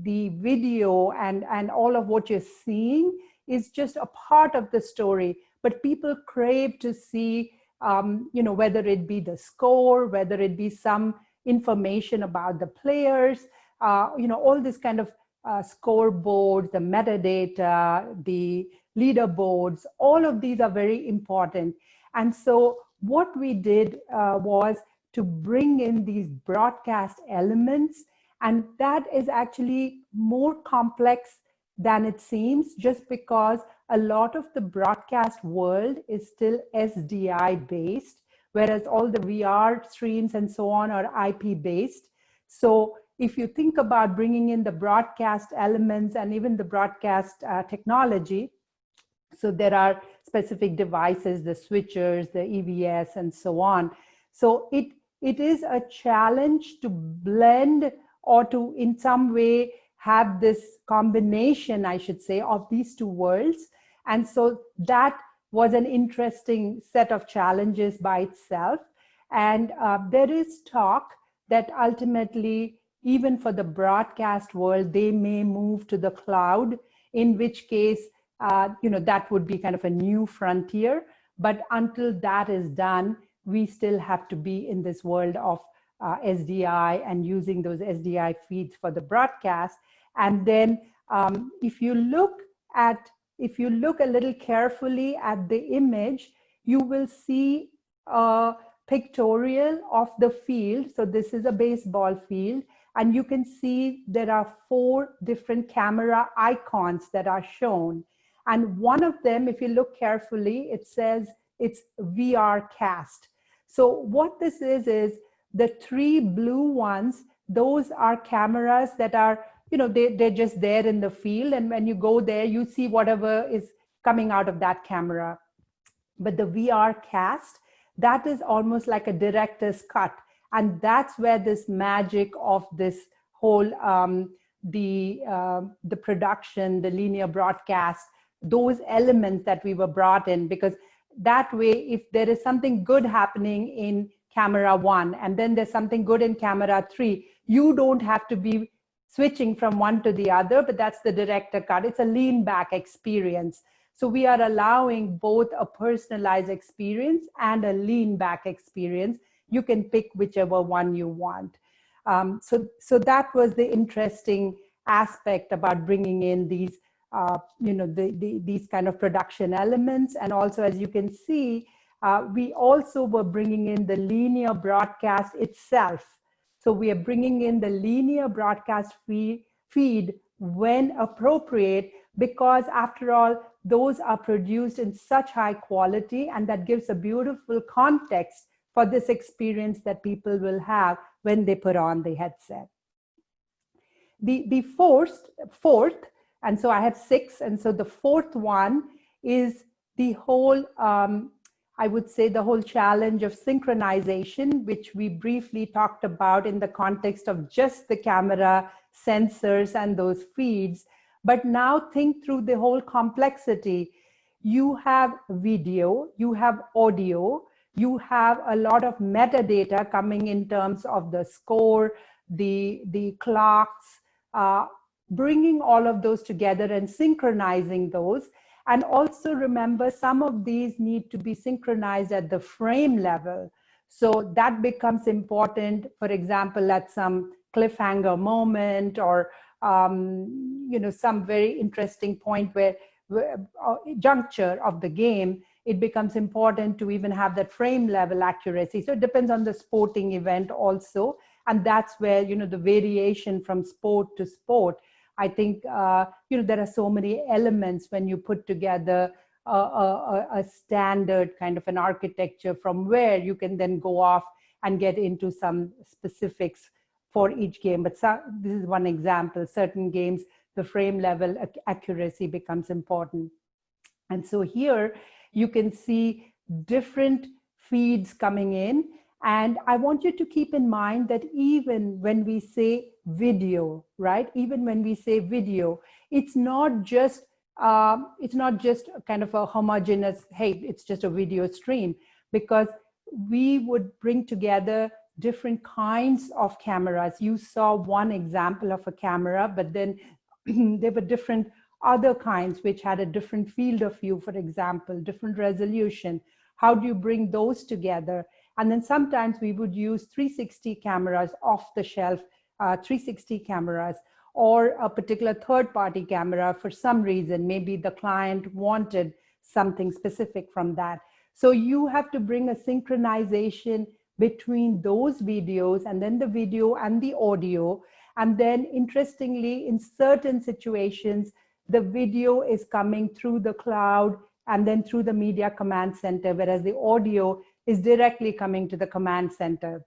video and all of what you're seeing is just a part of the story. But people crave to see, whether it be the score, whether it be some information about the players, all this kind of scoreboard, the metadata, the leaderboards, all of these are very important. And so what we did was to bring in these broadcast elements, and that is actually more complex than it seems, just because a lot of the broadcast world is still SDI based, whereas all the VR streams and so on are IP based. So if you think about bringing in the broadcast elements and even the broadcast technology, so there are specific devices, the switchers, the EVS, and so on. So it is a challenge to blend or to in some way have this combination, I should say, of these two worlds. And so that was an interesting set of challenges by itself. And there is talk that ultimately, even for the broadcast world, they may move to the cloud, in which case, that would be kind of a new frontier. But until that is done, we still have to be in this world of SDI and using those SDI feeds for the broadcast. And then if you look a little carefully at the image, you will see a pictorial of the field. So this is a baseball field, and you can see there are 4 different camera icons that are shown. And one of them, if you look carefully, it says it's VR cast. So what this is the 3 blue ones, those are cameras that are, they're just there in the field. And when you go there, you see whatever is coming out of that camera. But the VR cast, that is almost like a director's cut. And that's where this magic of this whole, the production, the linear broadcast, those elements that we were brought in, because that way, if there is something good happening in camera 1 and then there's something good in camera 3, you don't have to be switching from one to the other, but that's the director cut. It's a lean back experience. So we are allowing both a personalized experience and a lean back experience. You can pick whichever one you want. So that was the interesting aspect about bringing in these, these kind of production elements. And also, as you can see, we also were bringing in the linear broadcast itself. So we are bringing in the linear broadcast feed when appropriate, because after all, those are produced in such high quality, and that gives a beautiful context for this experience that people will have when they put on the headset. The fourth, and so I have 6, and so the fourth one is the whole, I would say the whole challenge of synchronization, which we briefly talked about in the context of just the camera, sensors, and those feeds. But now think through the whole complexity. You have video, you have audio, you have a lot of metadata coming in terms of the score, the clocks, bringing all of those together and synchronizing those. And also remember, some of these need to be synchronized at the frame level. So that becomes important, for example, at some cliffhanger moment, or some very interesting point where juncture of the game, it becomes important to even have that frame level accuracy. So it depends on the sporting event also. And that's where, the variation from sport to sport. I think, there are so many elements when you put together a standard kind of an architecture, from where you can then go off and get into some specifics for each game. But this is one example. Certain games, the frame level accuracy becomes important. And so here you can see different feeds coming in. And I want you to keep in mind that even when we say video, right? Even when we say video, it's not just kind of a homogeneous, hey, it's just a video stream, because we would bring together different kinds of cameras. You saw one example of a camera, but then there were different other kinds which had a different field of view, for example, different resolution. How do you bring those together? And then sometimes we would use 360 cameras, off the shelf 360 cameras, or a particular third-party camera for some reason. Maybe the client wanted something specific from that. So you have to bring a synchronization between those videos, and then the video and the audio. And then interestingly, in certain situations, the video is coming through the cloud and then through the media command center, whereas the audio is directly coming to the command center.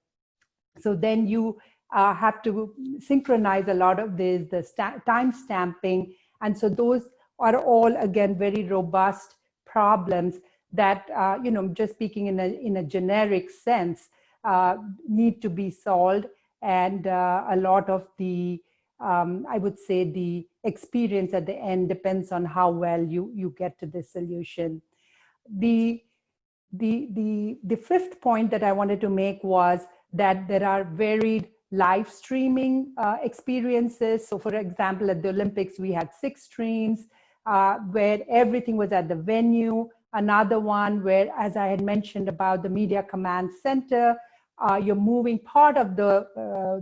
So then you have to synchronize a lot of this, the time stamping. And so those are all, again, very robust problems that, just speaking in a generic sense, need to be solved. And a lot of the, I would say, the experience at the end depends on how well you get to this solution. The fifth point that I wanted to make was that there are varied live streaming experiences. So for example, at the Olympics, we had 6 streams where everything was at the venue. Another one where, as I had mentioned about the media command center, you're moving part of the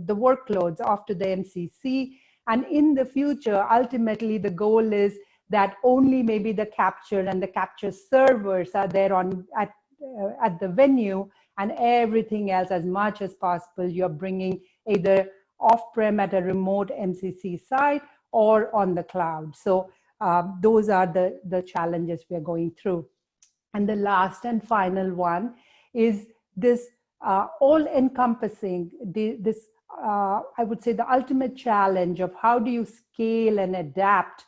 workloads off to the MCC. And in the future, ultimately, the goal is that only maybe the capture and the capture servers are there at the venue, and everything else, as much as possible, you're bringing either off-prem at a remote MCC site or on the cloud. So those are the challenges we're going through. And the last and final one is this all-encompassing, I would say, the ultimate challenge of how do you scale and adapt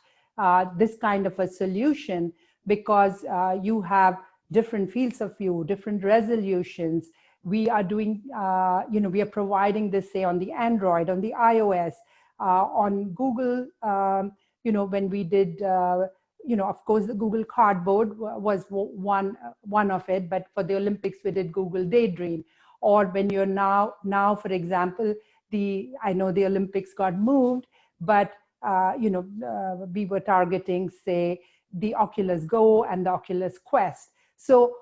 this kind of a solution, because you have different fields of view, different resolutions. We are doing, we are providing this, say, on the Android, on the iOS, on Google, when we did, of course, the Google Cardboard was one of it, but for the Olympics, we did Google Daydream. Or when you're now, for example, I know the Olympics got moved, but we were targeting, say, the Oculus Go and the Oculus Quest. So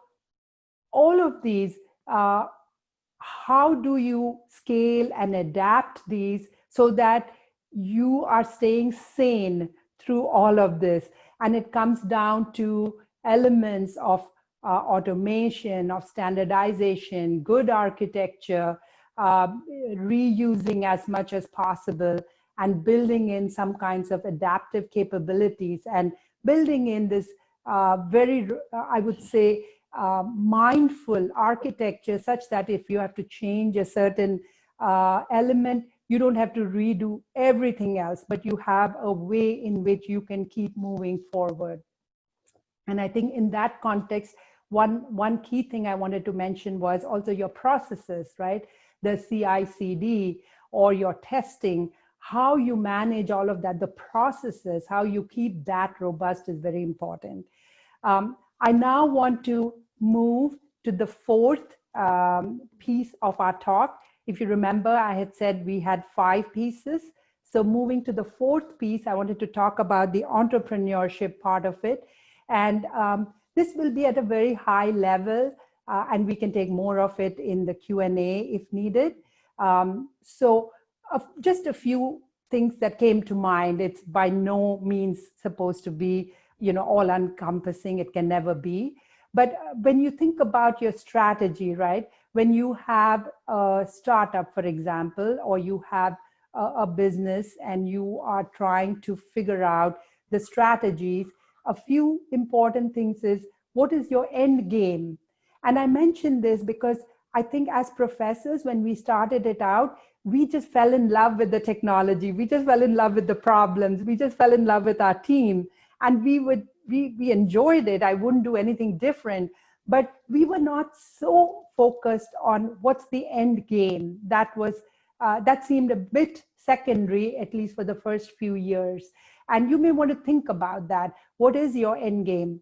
all of these, how do you scale and adapt these so that you are staying sane through all of this? And it comes down to elements of automation, of standardization, good architecture, reusing as much as possible, and building in some kinds of adaptive capabilities, and building in this I would say, mindful architecture, such that if you have to change a certain element, you don't have to redo everything else, but you have a way in which you can keep moving forward. And I think in that context, one key thing I wanted to mention was also your processes, right? The CI/CD, or your testing, how you manage all of that, the processes, how you keep that robust is very important. I now want to move to the fourth piece of our talk. If you remember, I had said we had 5 pieces. So moving to the fourth piece, I wanted to talk about the entrepreneurship part of it. And this will be at a very high level, and we can take more of it in the Q&A if needed. So just a few things that came to mind. It's by no means supposed to be, all encompassing. It can never be. But when you think about your strategy, right? When you have a startup, for example, or you have a business and you are trying to figure out the strategies, a few important things is, what is your end game? And I mentioned this because I think as professors, when we started it out, we just fell in love with the technology. We just fell in love with the problems. We just fell in love with our team. And we enjoyed it. I wouldn't do anything different. But we were not so focused on what's the end game. That seemed a bit secondary, at least for the first few years. And you may want to think about that. What is your end game?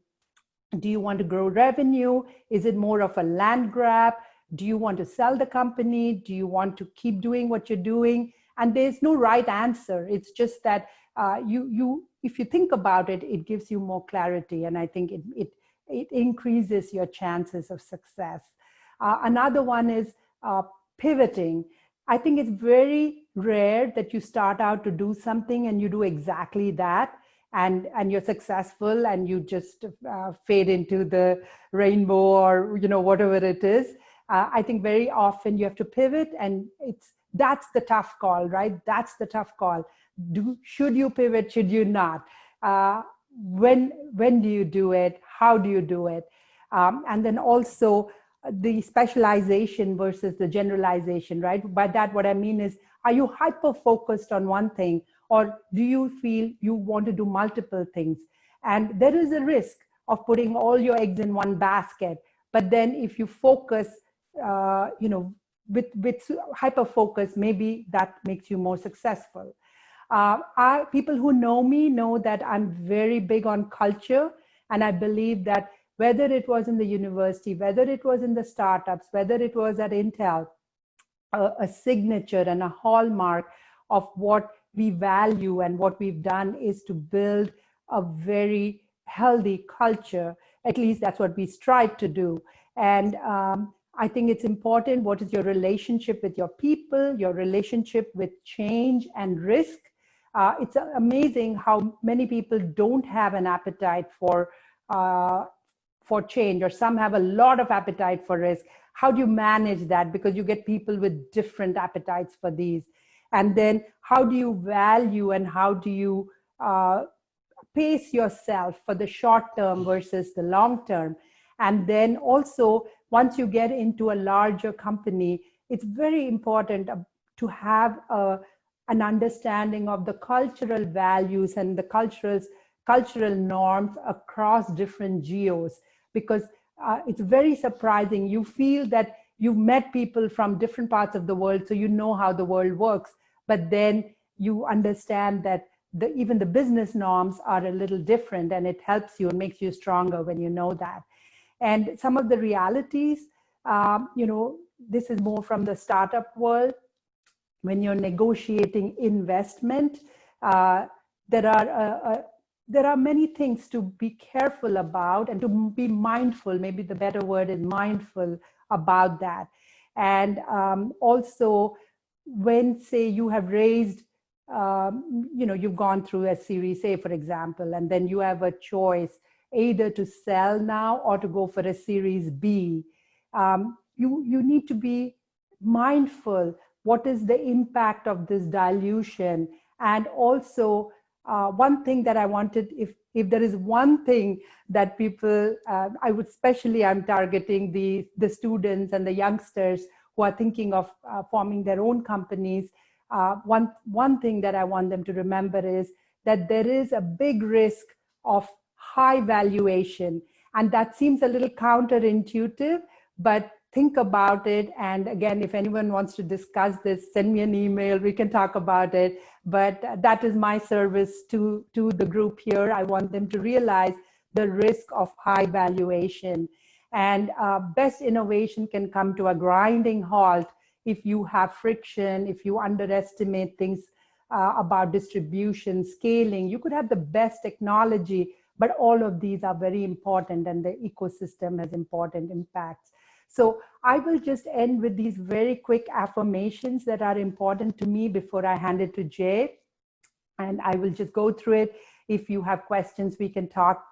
Do you want to grow revenue? Is it more of a land grab? Do you want to sell the company? Do you want to keep doing what you're doing? And there's no right answer. It's just that if you think about it, it gives you more clarity. And I think it increases your chances of success. Another one is pivoting. I think it's very rare that you start out to do something and you do exactly that, and you're successful and you just fade into the rainbow or whatever it is. I think very often you have to pivot, and that's the tough call, right? That's the tough call. Should you pivot? Should you not? When do you do it? How do you do it? And then also the specialization versus the generalization, right? By that, what I mean is, are you hyper-focused on one thing, or do you feel you want to do multiple things? And there is a risk of putting all your eggs in one basket. But then if you focus, with hyper-focus, maybe that makes you more successful. People who know me know that I'm very big on culture. And I believe that whether it was in the university, whether it was in the startups, whether it was at Intel, a signature and a hallmark of what we value and what we've done is to build a very healthy culture. At least that's what we strive to do. And I think it's important. What is your relationship with your people, your relationship with change and risk? It's amazing how many people don't have an appetite for change, or some have a lot of appetite for risk. How do you manage that? Because you get people with different appetites for these. And then how do you value and how do you pace yourself for the short term versus the long term? And then also, once you get into a larger company, it's very important to have an understanding of the cultural values and the cultural norms across different geos, because it's very surprising. You feel that you've met people from different parts of the world, so you know how the world works. But then you understand that even the business norms are a little different, and it helps you and makes you stronger when you know that. And some of the realities, this is more from the startup world. When you're negotiating investment, there are many things to be careful about and to be mindful. Maybe the better word is mindful about that. And also, when, say, you have raised, you've gone through a Series A, for example, and then you have a choice either to sell now or to go for a Series B. You need to be mindful. What is the impact of this dilution? And also, one thing that I wanted, if there is one thing that people, I would especially, I'm targeting the students and the youngsters who are thinking of forming their own companies. One thing that I want them to remember is that there is a big risk of high valuation. And that seems a little counterintuitive, but think about it. And again, if anyone wants to discuss this, send me an email, we can talk about it. But that is my service to the group here. I want them to realize the risk of high valuation. And best innovation can come to a grinding halt if you have friction, if you underestimate things about distribution, scaling. You could have the best technology, but all of these are very important, and the ecosystem has important impacts. So I will just end with these very quick affirmations that are important to me before I hand it to Jay. And I will just go through it. If you have questions, we can talk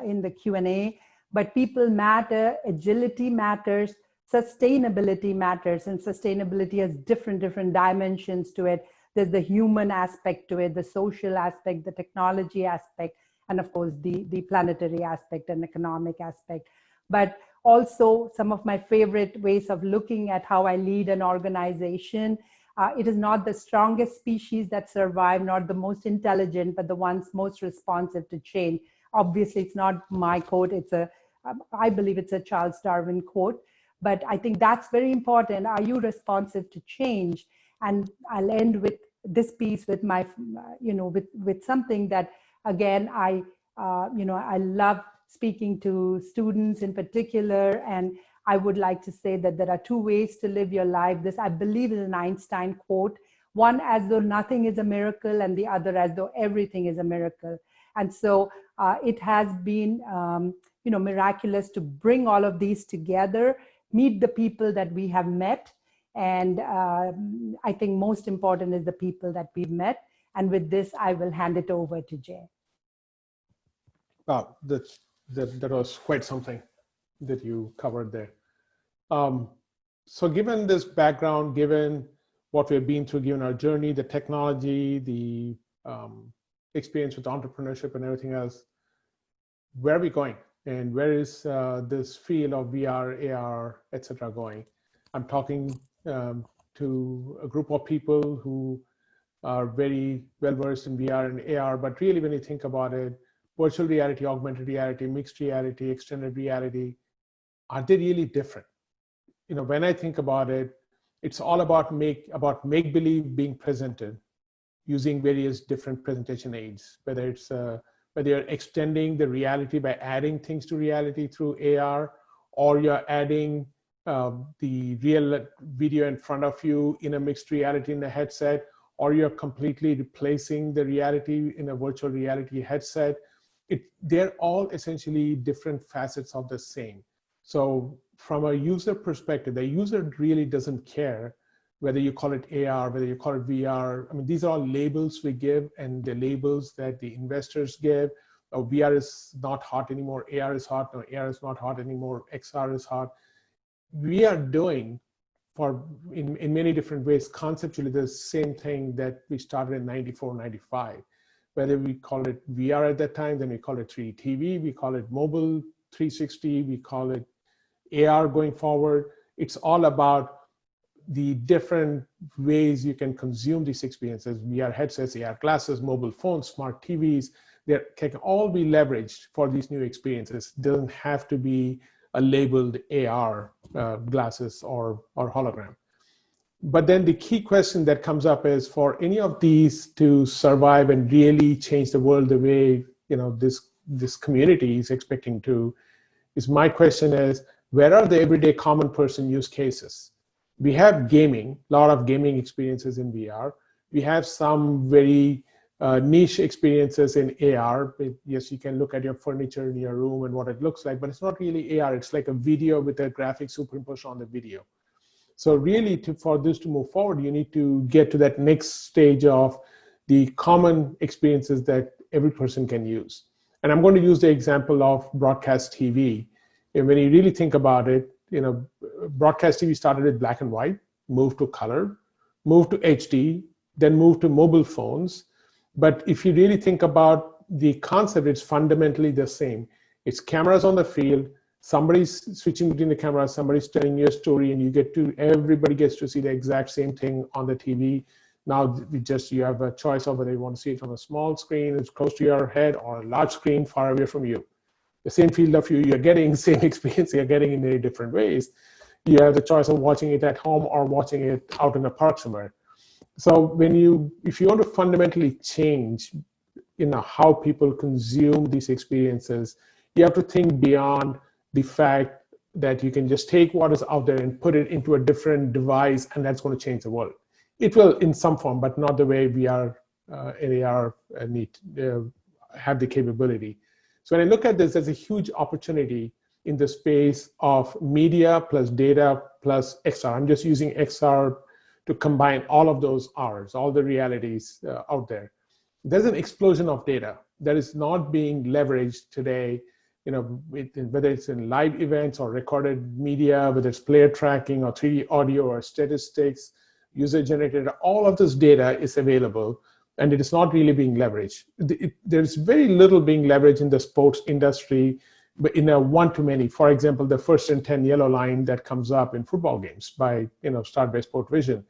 in the Q&A. But people matter, agility matters, sustainability matters, and sustainability has different dimensions to it. There's the human aspect to it, the social aspect, the technology aspect, and of course, the planetary aspect and economic aspect. But also, some of my favorite ways of looking at how I lead an organization. It is not the strongest species that survive, not the most intelligent, but the ones most responsive to change. Obviously, it's not my quote. I believe it's a Charles Darwin quote, but I think that's very important. Are you responsive to change? And I'll end with this piece with my, with something that, again, I love speaking to students in particular, and I would like to say that there are two ways to live your life. This, I believe, is an Einstein quote. One as though nothing is a miracle, and the other as though everything is a miracle. And so it has been, miraculous to bring all of these together, meet the people that we have met. And I think most important is the people that we've met. And with this, I will hand it over to Jay. Wow, that was quite something that you covered there. So given this background, given what we've been through, given our journey, the technology, the experience with entrepreneurship and everything else, where are we going? And where is this field of VR, AR, etc. going? I'm talking to a group of people who are very well versed in VR and AR, but really when you think about it, virtual reality, augmented reality, mixed reality, extended reality, are they really different? When I think about it, it's all about make-believe being presented using various different presentation aids, whether you're extending the reality by adding things to reality through AR, or you're adding the real video in front of you in a mixed reality in the headset, or you're completely replacing the reality in a virtual reality headset. They're all essentially different facets of the same. So from a user perspective, the user really doesn't care whether you call it AR, whether you call it VR. I mean, these are all labels we give, and the labels that the investors give. Oh, VR is not hot anymore, AR is hot, no, AR is not hot anymore, XR is hot. We are doing, in many different ways, conceptually the same thing that we started in 94, 95. Whether we call it VR at that time, then we call it 3D TV, we call it mobile 360, we call it AR going forward. It's all about the different ways you can consume these experiences. VR headsets, AR glasses, mobile phones, smart TVs, they can all be leveraged for these new experiences. It doesn't have to be a labeled AR glasses or hologram. But then the key question that comes up is, for any of these to survive and really change the world the way this community is expecting to, is my question is, where are the everyday common person use cases? We have gaming, a lot of gaming experiences in VR. We have some very niche experiences in AR. Yes, you can look at your furniture in your room and what it looks like, but it's not really AR. It's like a video with a graphic superimposed on the video. So really, for this to move forward, you need to get to that next stage of the common experiences that every person can use. And I'm going to use the example of broadcast TV. And when you really think about it, broadcast TV started with black and white, moved to color, moved to HD, then moved to mobile phones. But if you really think about the concept, it's fundamentally the same. It's cameras on the field, somebody's switching between the cameras, somebody's telling you a story, and everybody gets to see the exact same thing on the TV. Now you have a choice of whether you want to see it on a small screen, it's close to your head, or a large screen far away from you. The same field of view you're getting, same experience you're getting in very different ways. You have the choice of watching it at home or watching it out in a park somewhere. So if you want to fundamentally change how people consume these experiences, you have to think beyond the fact that you can just take what is out there and put it into a different device, and that's going to change the world. It will in some form, but not the way VR and AR have the capability. So when I look at this, there's a huge opportunity in the space of media plus data plus XR. I'm just using XR to combine all of those Rs, all the realities out there. There's an explosion of data that is not being leveraged today, whether it's in live events or recorded media, whether it's player tracking or 3D audio or statistics, user-generated, all of this data is available, and it is not really being leveraged. There's very little being leveraged in the sports industry, but in a one-to-many. For example, the 1st and 10 yellow line that comes up in football games by Start by Sport Vision.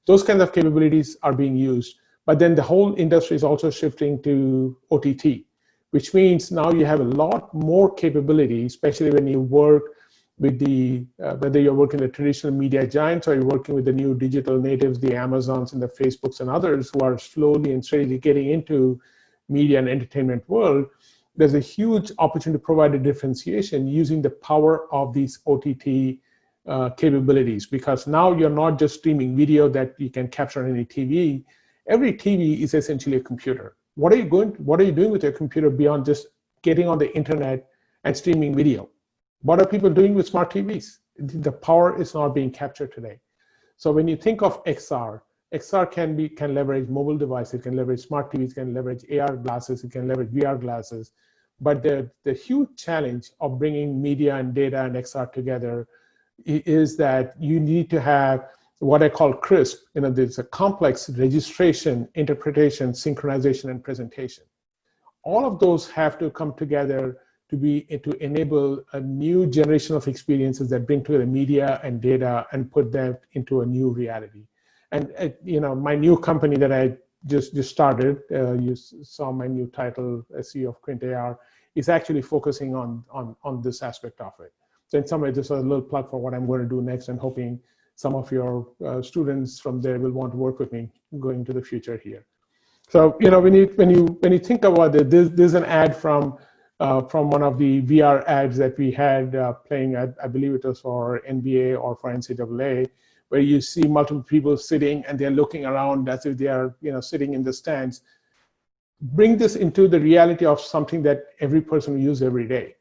Those kinds of capabilities are being used, but then the whole industry is also shifting to OTT, which means now you have a lot more capability, especially when you work with whether you're working with the traditional media giants or you're working with the new digital natives, the Amazons and the Facebooks and others who are slowly and steadily getting into media and entertainment world. There's a huge opportunity to provide a differentiation using the power of these OTT capabilities, because now you're not just streaming video that you can capture on any TV. Every TV is essentially a computer. What are you doing with your computer beyond just getting on the internet and streaming video? What are people doing with smart TVs? The power is not being captured today. So when you think of XR can leverage mobile devices, it can leverage smart TVs, it can leverage AR glasses, it can leverage VR glasses. But the huge challenge of bringing media and data and XR together is that you need to have what I call CRISP. There's a complex registration, interpretation, synchronization, and presentation. All of those have to come together to enable a new generation of experiences that bring together media and data and put them into a new reality. And my new company that I just started, you saw my new title, CEO of Quint AR, is actually focusing on this aspect of it. So in some way, this is a little plug for what I'm going to do next, and hoping some of your students from there will want to work with me going into the future here. So when you think about it, there's an ad from one of the VR ads that we had playing. I believe it was for NBA or for NCAA, where you see multiple people sitting and they're looking around as if they are sitting in the stands. Bring this into the reality of something that every person will use every day.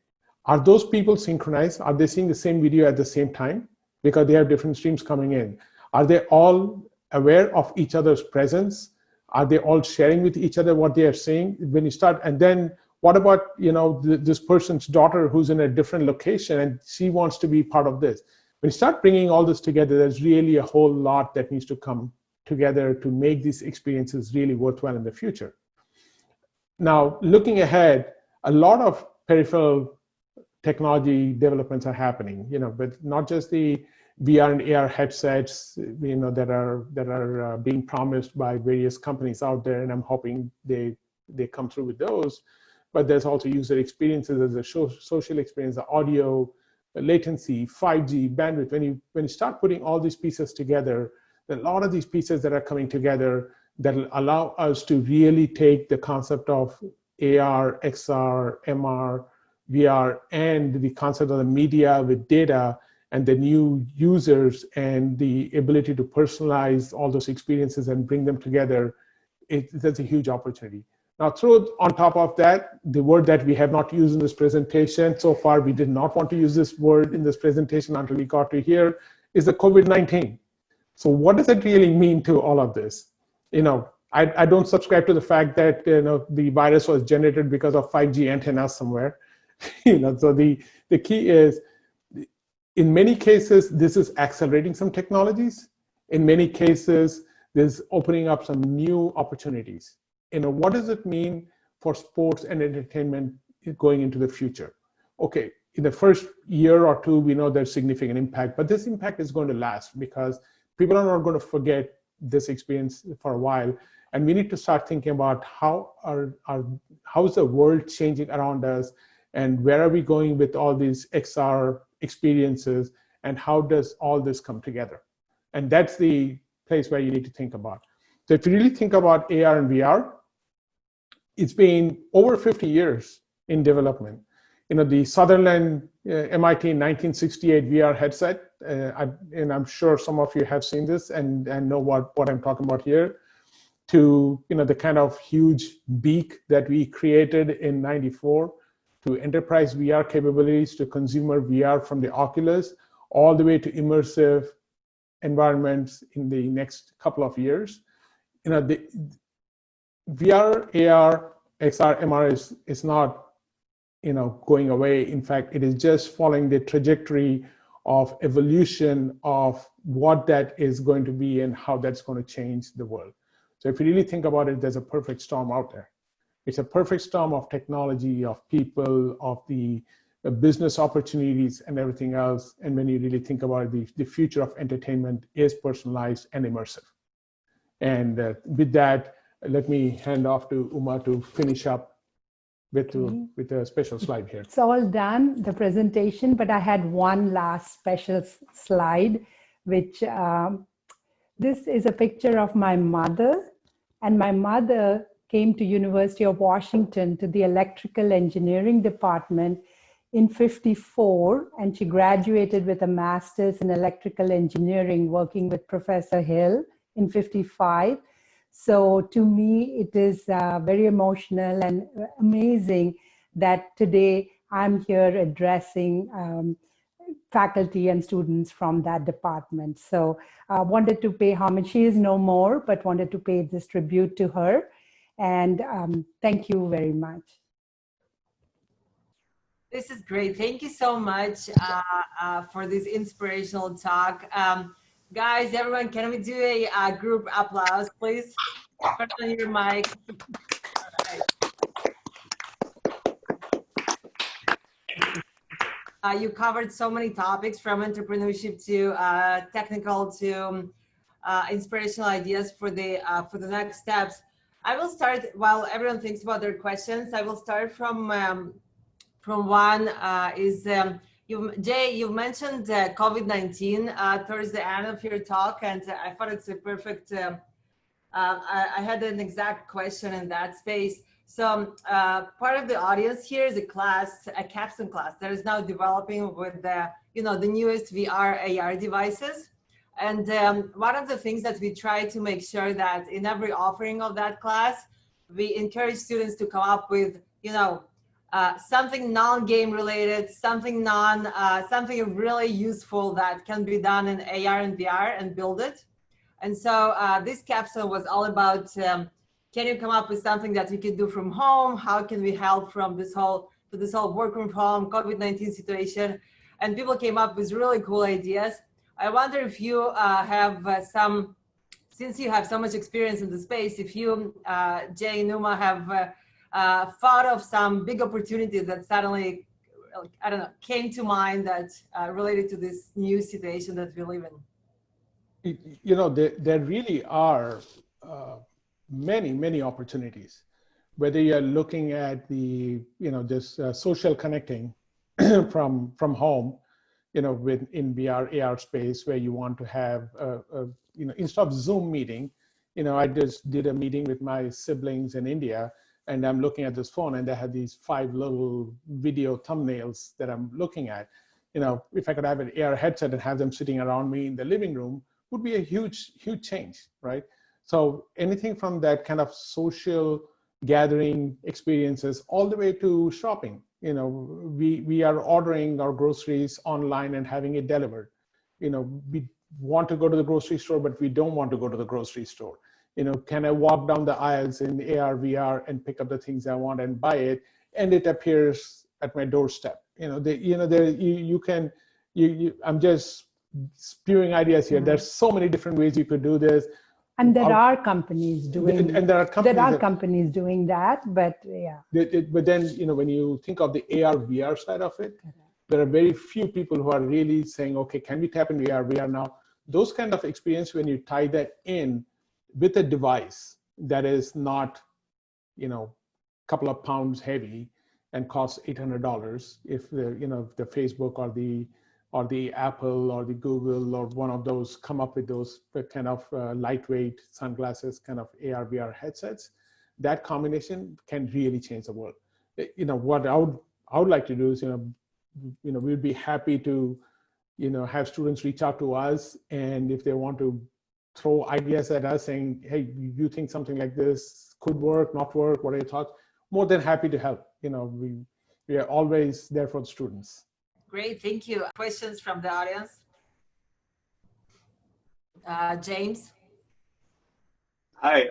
Are those people synchronized? Are they seeing the same video at the same time? Because they have different streams coming in. Are they all aware of each other's presence? Are they all sharing with each other what they are seeing? When you start, and then what about this person's daughter who's in a different location and she wants to be part of this? When you start bringing all this together, there's really a whole lot that needs to come together to make these experiences really worthwhile in the future. Now, looking ahead, a lot of peripheral technology developments are happening, but not just the VR and AR headsets, that are being promised by various companies out there, and I'm hoping they come through with those. But there's also user experiences, there's a social experience, the audio, the latency, 5G, bandwidth. When you start putting all these pieces together, There are a lot of these pieces that are coming together that will allow us to really take the concept of AR, XR, MR, VR, and the concept of the media with data and the new users and the ability to personalize all those experiences and bring them together. That's a huge opportunity. Now, throw on top of that, the word that we have not used in this presentation so far, we did not want to use this word in this presentation until we got to here, is the COVID-19. So what does it really mean to all of this? I don't subscribe to the fact that the virus was generated because of 5G antennas somewhere. So the key is, in many cases, this is accelerating some technologies. In many cases, this is opening up some new opportunities. What does it mean for sports and entertainment going into the future? Okay, in the first year or two, we know there's significant impact, but this impact is going to last because people are not going to forget this experience for a while. And we need to start thinking about how is the world changing around us, and where are we going with all these XR experiences, and how does all this come together? And that's the place where you need to think about. So if you really think about AR and VR, it's been over 50 years in development. The Sutherland MIT 1968 VR headset, and I'm sure some of you have seen this and know what I'm talking about here, to the kind of huge beak that we created in '94, to enterprise VR capabilities, to consumer VR from the Oculus, all the way to immersive environments in the next couple of years. The VR, AR, XR, MR is not going away. In fact, it is just following the trajectory of evolution of what that is going to be and how that's going to change the world. So if you really think about it, there's a perfect storm out there. It's a perfect storm of technology, of people, of the business opportunities and everything else. And when you really think about it, the future of entertainment is personalized and immersive. And with that, let me hand off to Uma to finish up with a special slide here. It's all done, the presentation, but I had one last special slide, which this is a picture of my mother. And my mother came to University of Washington to the electrical engineering department in '54, and she graduated with a master's in electrical engineering working with Professor Hill in '55. So to me, it is very emotional and amazing that today I'm here addressing faculty and students from that department. So I wanted to pay homage. She is no more, but wanted to pay this tribute to her. And thank you very much. This is great. Thank you so much for this inspirational talk. Guys, everyone, can we do a group applause, please? Put on your mic. All right. You covered so many topics, from entrepreneurship to technical to inspirational ideas for the next steps. I will start while everyone thinks about their questions. I will start from one Jay, you mentioned COVID-19 towards the end of your talk, and I thought it's a perfect, I had an exact question in that space. So part of the audience here is a capstone class that is now developing with the newest VR, AR devices. And one of the things that we try to make sure that in every offering of that class, we encourage students to come up with, something non-game related, something really useful that can be done in AR and VR and build it. And so this capsule was all about, can you come up with something that you can do from home? How can we help from this whole work from home, COVID-19 situation? And people came up with really cool ideas. I wonder if you have since you have so much experience in the space, if you, Jay, Numa, have thought of some big opportunities that suddenly, I don't know, came to mind that related to this new situation that we live in? There really are many opportunities. Whether you're looking at the, this social connecting from home, in VR, AR space, where you want to have instead of Zoom meeting, I just did a meeting with my siblings in India, and I'm looking at this phone, and they have these 5 little video thumbnails that I'm looking at. If I could have an AR headset and have them sitting around me in the living room, would be a huge, huge change, right? So anything from that kind of social gathering experiences all the way to shopping. We are ordering our groceries online and having it delivered. We want to go to the grocery store, but we don't want to go to the grocery store. Can I walk down the aisles in AR, VR and pick up the things I want and buy it, and it appears at my doorstep? I'm just spewing ideas here. There's so many different ways you could do this. And there are companies doing. And there are companies doing that, but yeah. But then, when you think of the AR, VR side of it, there are very few people who are really saying, okay, can we tap into AR, VR now? Those kind of experience, when you tie that in with a device that is not, couple of pounds heavy and costs $800, if the Facebook or the Apple or the Google or one of those come up with those kind of lightweight sunglasses, kind of AR, VR headsets, that combination can really change the world. What I would like to do is, we'd be happy to, have students reach out to us, and if they want to throw ideas at us saying, hey, you think something like this could work, not work, what are your thoughts? More than happy to help. We are always there for the students. Great, thank you. Questions from the audience? James? Hi,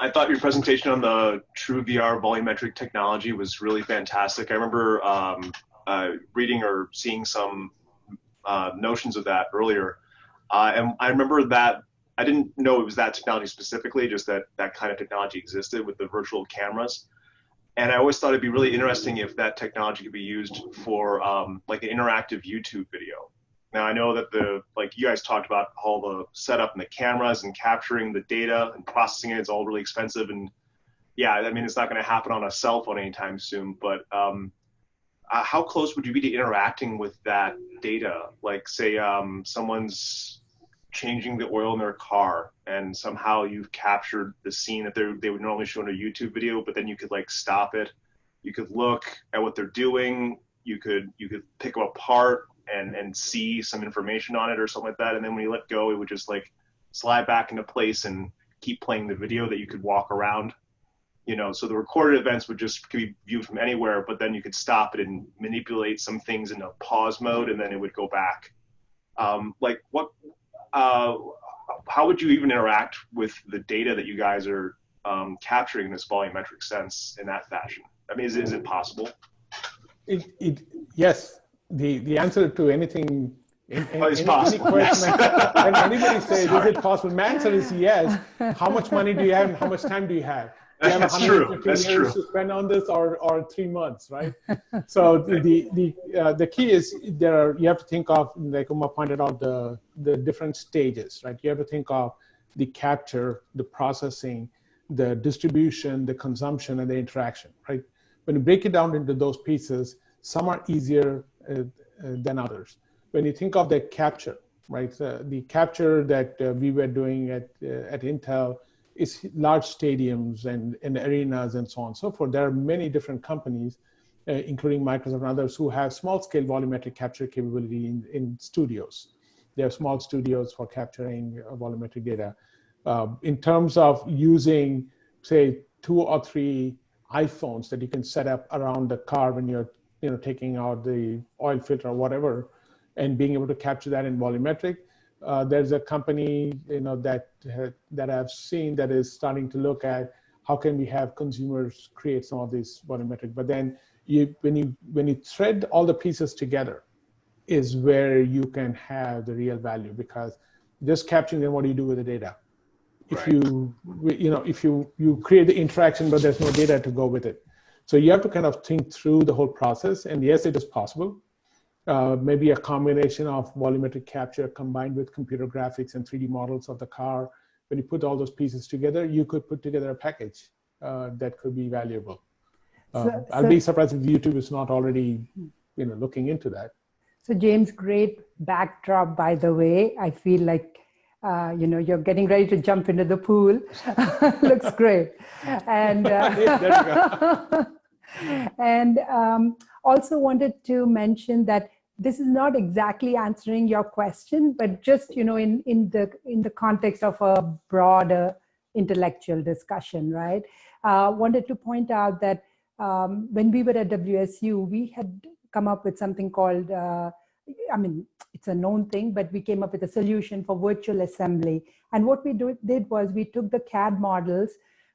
I thought your presentation on the true VR volumetric technology was really fantastic. I remember reading or seeing some notions of that earlier. And I remember that I didn't know it was that technology specifically, just that kind of technology existed with the virtual cameras. And I always thought it'd be really interesting if that technology could be used for like an interactive YouTube video. Now I know that like you guys talked about all the setup and the cameras and capturing the data and processing it is all really expensive. And yeah, I mean, it's not going to happen on a cell phone anytime soon, but how close would you be to interacting with that data? Like say someone's changing the oil in their car and somehow you've captured the scene that they would normally show in a YouTube video, but then you could like stop it. You could look at what they're doing. You could pick them apart and see some information on it or something like that. And then when you let go, it would just like slide back into place and keep playing the video that you could walk around. So the recorded events would just be viewed from anywhere, but then you could stop it and manipulate some things in a pause mode, and then it would go back. How would you even interact with the data that you guys are capturing in this volumetric sense in that fashion? I mean, is it possible? Yes. The answer to anything, It's possible. any question, when anybody says, is it possible? My answer is yes. How much money do you have and how much time do you have? Do you have That's true. That's years true. to spend on this or 3 months, right? So the key is you have to think of, like Uma pointed out, the different stages, right? You have to think of the capture, the processing, the distribution, the consumption, and the interaction, right? When you break it down into those pieces, some are easier than others. When you think of the capture, right? The capture that we were doing at Intel is large stadiums and arenas and so on and so forth. There are many different companies, including Microsoft and others, who have small-scale volumetric capture capability in studios. They have small studios for capturing volumetric data. In terms of using, say, 2 or 3 iPhones that you can set up around the car when you're taking out the oil filter or whatever, and being able to capture that in volumetric. There's a company that I've seen that is starting to look at how can we have consumers create some of these volumetric. But then when you thread all the pieces together is where you can have the real value, because just capturing them, what do you do with the data? If you create the interaction, but there's no data to go with it. So you have to kind of think through the whole process. And yes, it is possible. Maybe a combination of volumetric capture combined with computer graphics and 3D models of the car. When you put all those pieces together, you could put together a package that could be valuable. I'll be surprised if YouTube is not already looking into that. So James, great backdrop, by the way. I feel like you're getting ready to jump into the pool. Looks great. And and also wanted to mention that this is not exactly answering your question, but just in the context of a broader intellectual discussion, right? Wanted to point out that when we were at WSU, we had come up with something called, it's a known thing, but we came up with a solution for virtual assembly. And what we did was we took the CAD models,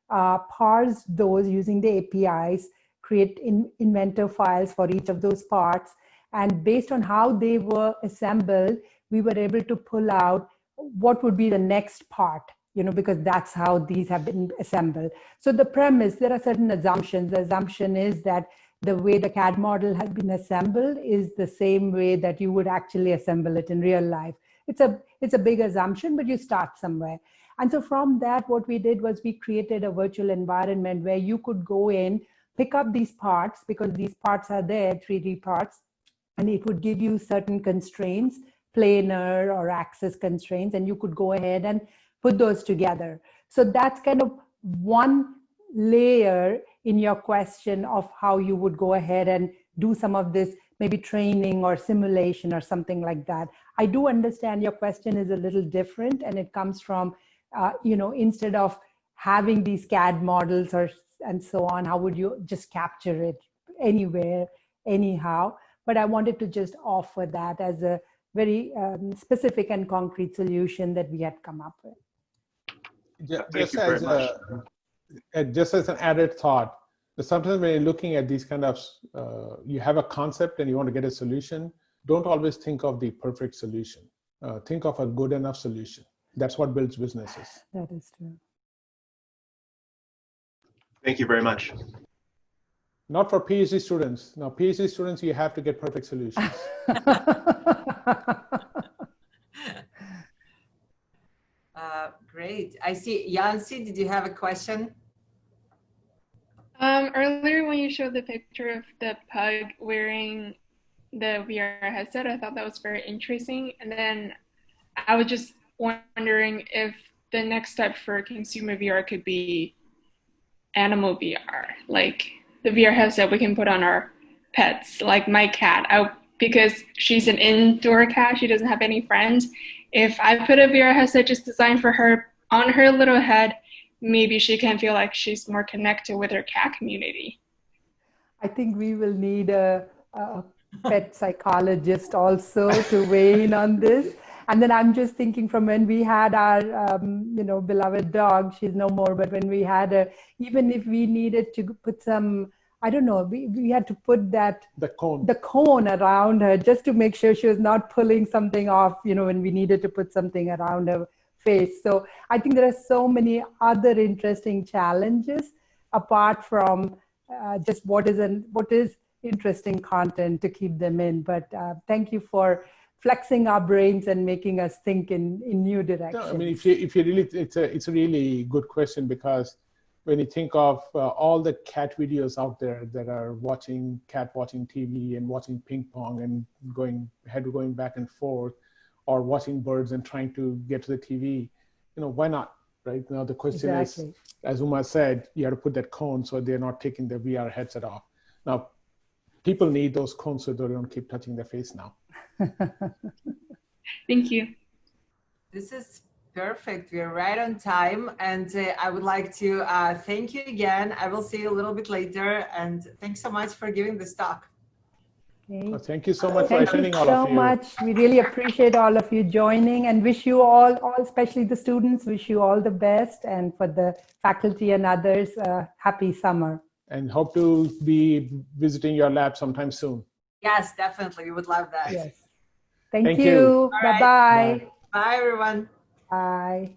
parsed those using the APIs, create inventor files for each of those parts. And based on how they were assembled, we were able to pull out what would be the next part, because that's how these have been assembled. So the premise, there are certain assumptions. The assumption is that the way the CAD model has been assembled is the same way that you would actually assemble it in real life. It's a big assumption, but you start somewhere. And so from that, what we did was we created a virtual environment where you could go in, pick up these parts, because these parts are there, 3D parts, and it would give you certain constraints, planar or axis constraints, and you could go ahead and put those together. So that's kind of one layer in your question of how you would go ahead and do some of this, maybe training or simulation or something like that. I do understand your question is a little different, and it comes from, instead of having these CAD models and so on, how would you just capture it anywhere, anyhow? But I wanted to just offer that as a very specific and concrete solution that we had come up with. Thank you very much. Just as an added thought, sometimes when you're looking at these kind of, you have a concept and you want to get a solution, don't always think of the perfect solution. Think of a good enough solution. That's what builds businesses. That is true. Thank you very much. Not for PhD students. Now, PhD students, you have to get perfect solutions. Great. I see. Yancy, did you have a question? Earlier when you showed the picture of the pug wearing the VR headset, I thought that was very interesting. And then I was just wondering if the next step for consumer VR could be animal VR, like the VR headset we can put on our pets, like my cat. Because she's an indoor cat, she doesn't have any friends. If I put a VR headset just designed for her on her little head, maybe she can feel like she's more connected with her cat community. I think we will need a pet psychologist also to weigh in on this. And then I'm just thinking from when we had our, beloved dog, she's no more, but when we had her, even if we needed to put some, I don't know, we had to put the cone around her just to make sure she was not pulling something off, when we needed to put something around her face. So I think there are so many other interesting challenges apart from just what is interesting content to keep them in. But thank you for flexing our brains and making us think in new directions. No, I mean, if you really, it's a really good question, because when you think of all the cat videos out there that are watching TV and watching ping pong and going back and forth, or watching birds and trying to get to the TV, why not, right? Now the question is, as Uma said, you have to put that cone so they're not taking the VR headset off. Now, people need those cones so they don't keep touching their face now. Thank you. This is perfect. We're right on time. And I would like to thank you again. I will see you a little bit later. And thanks so much for giving this talk. Okay. Well, thank you so much for attending, all of you. Thank you so much. We really appreciate all of you joining, and wish you all, especially the students, wish you all the best. And for the faculty and others, happy summer. And hope to be visiting your lab sometime soon. Yes, definitely. We would love that. Yes. Thank you. Right. Bye-bye. Bye, everyone. Bye.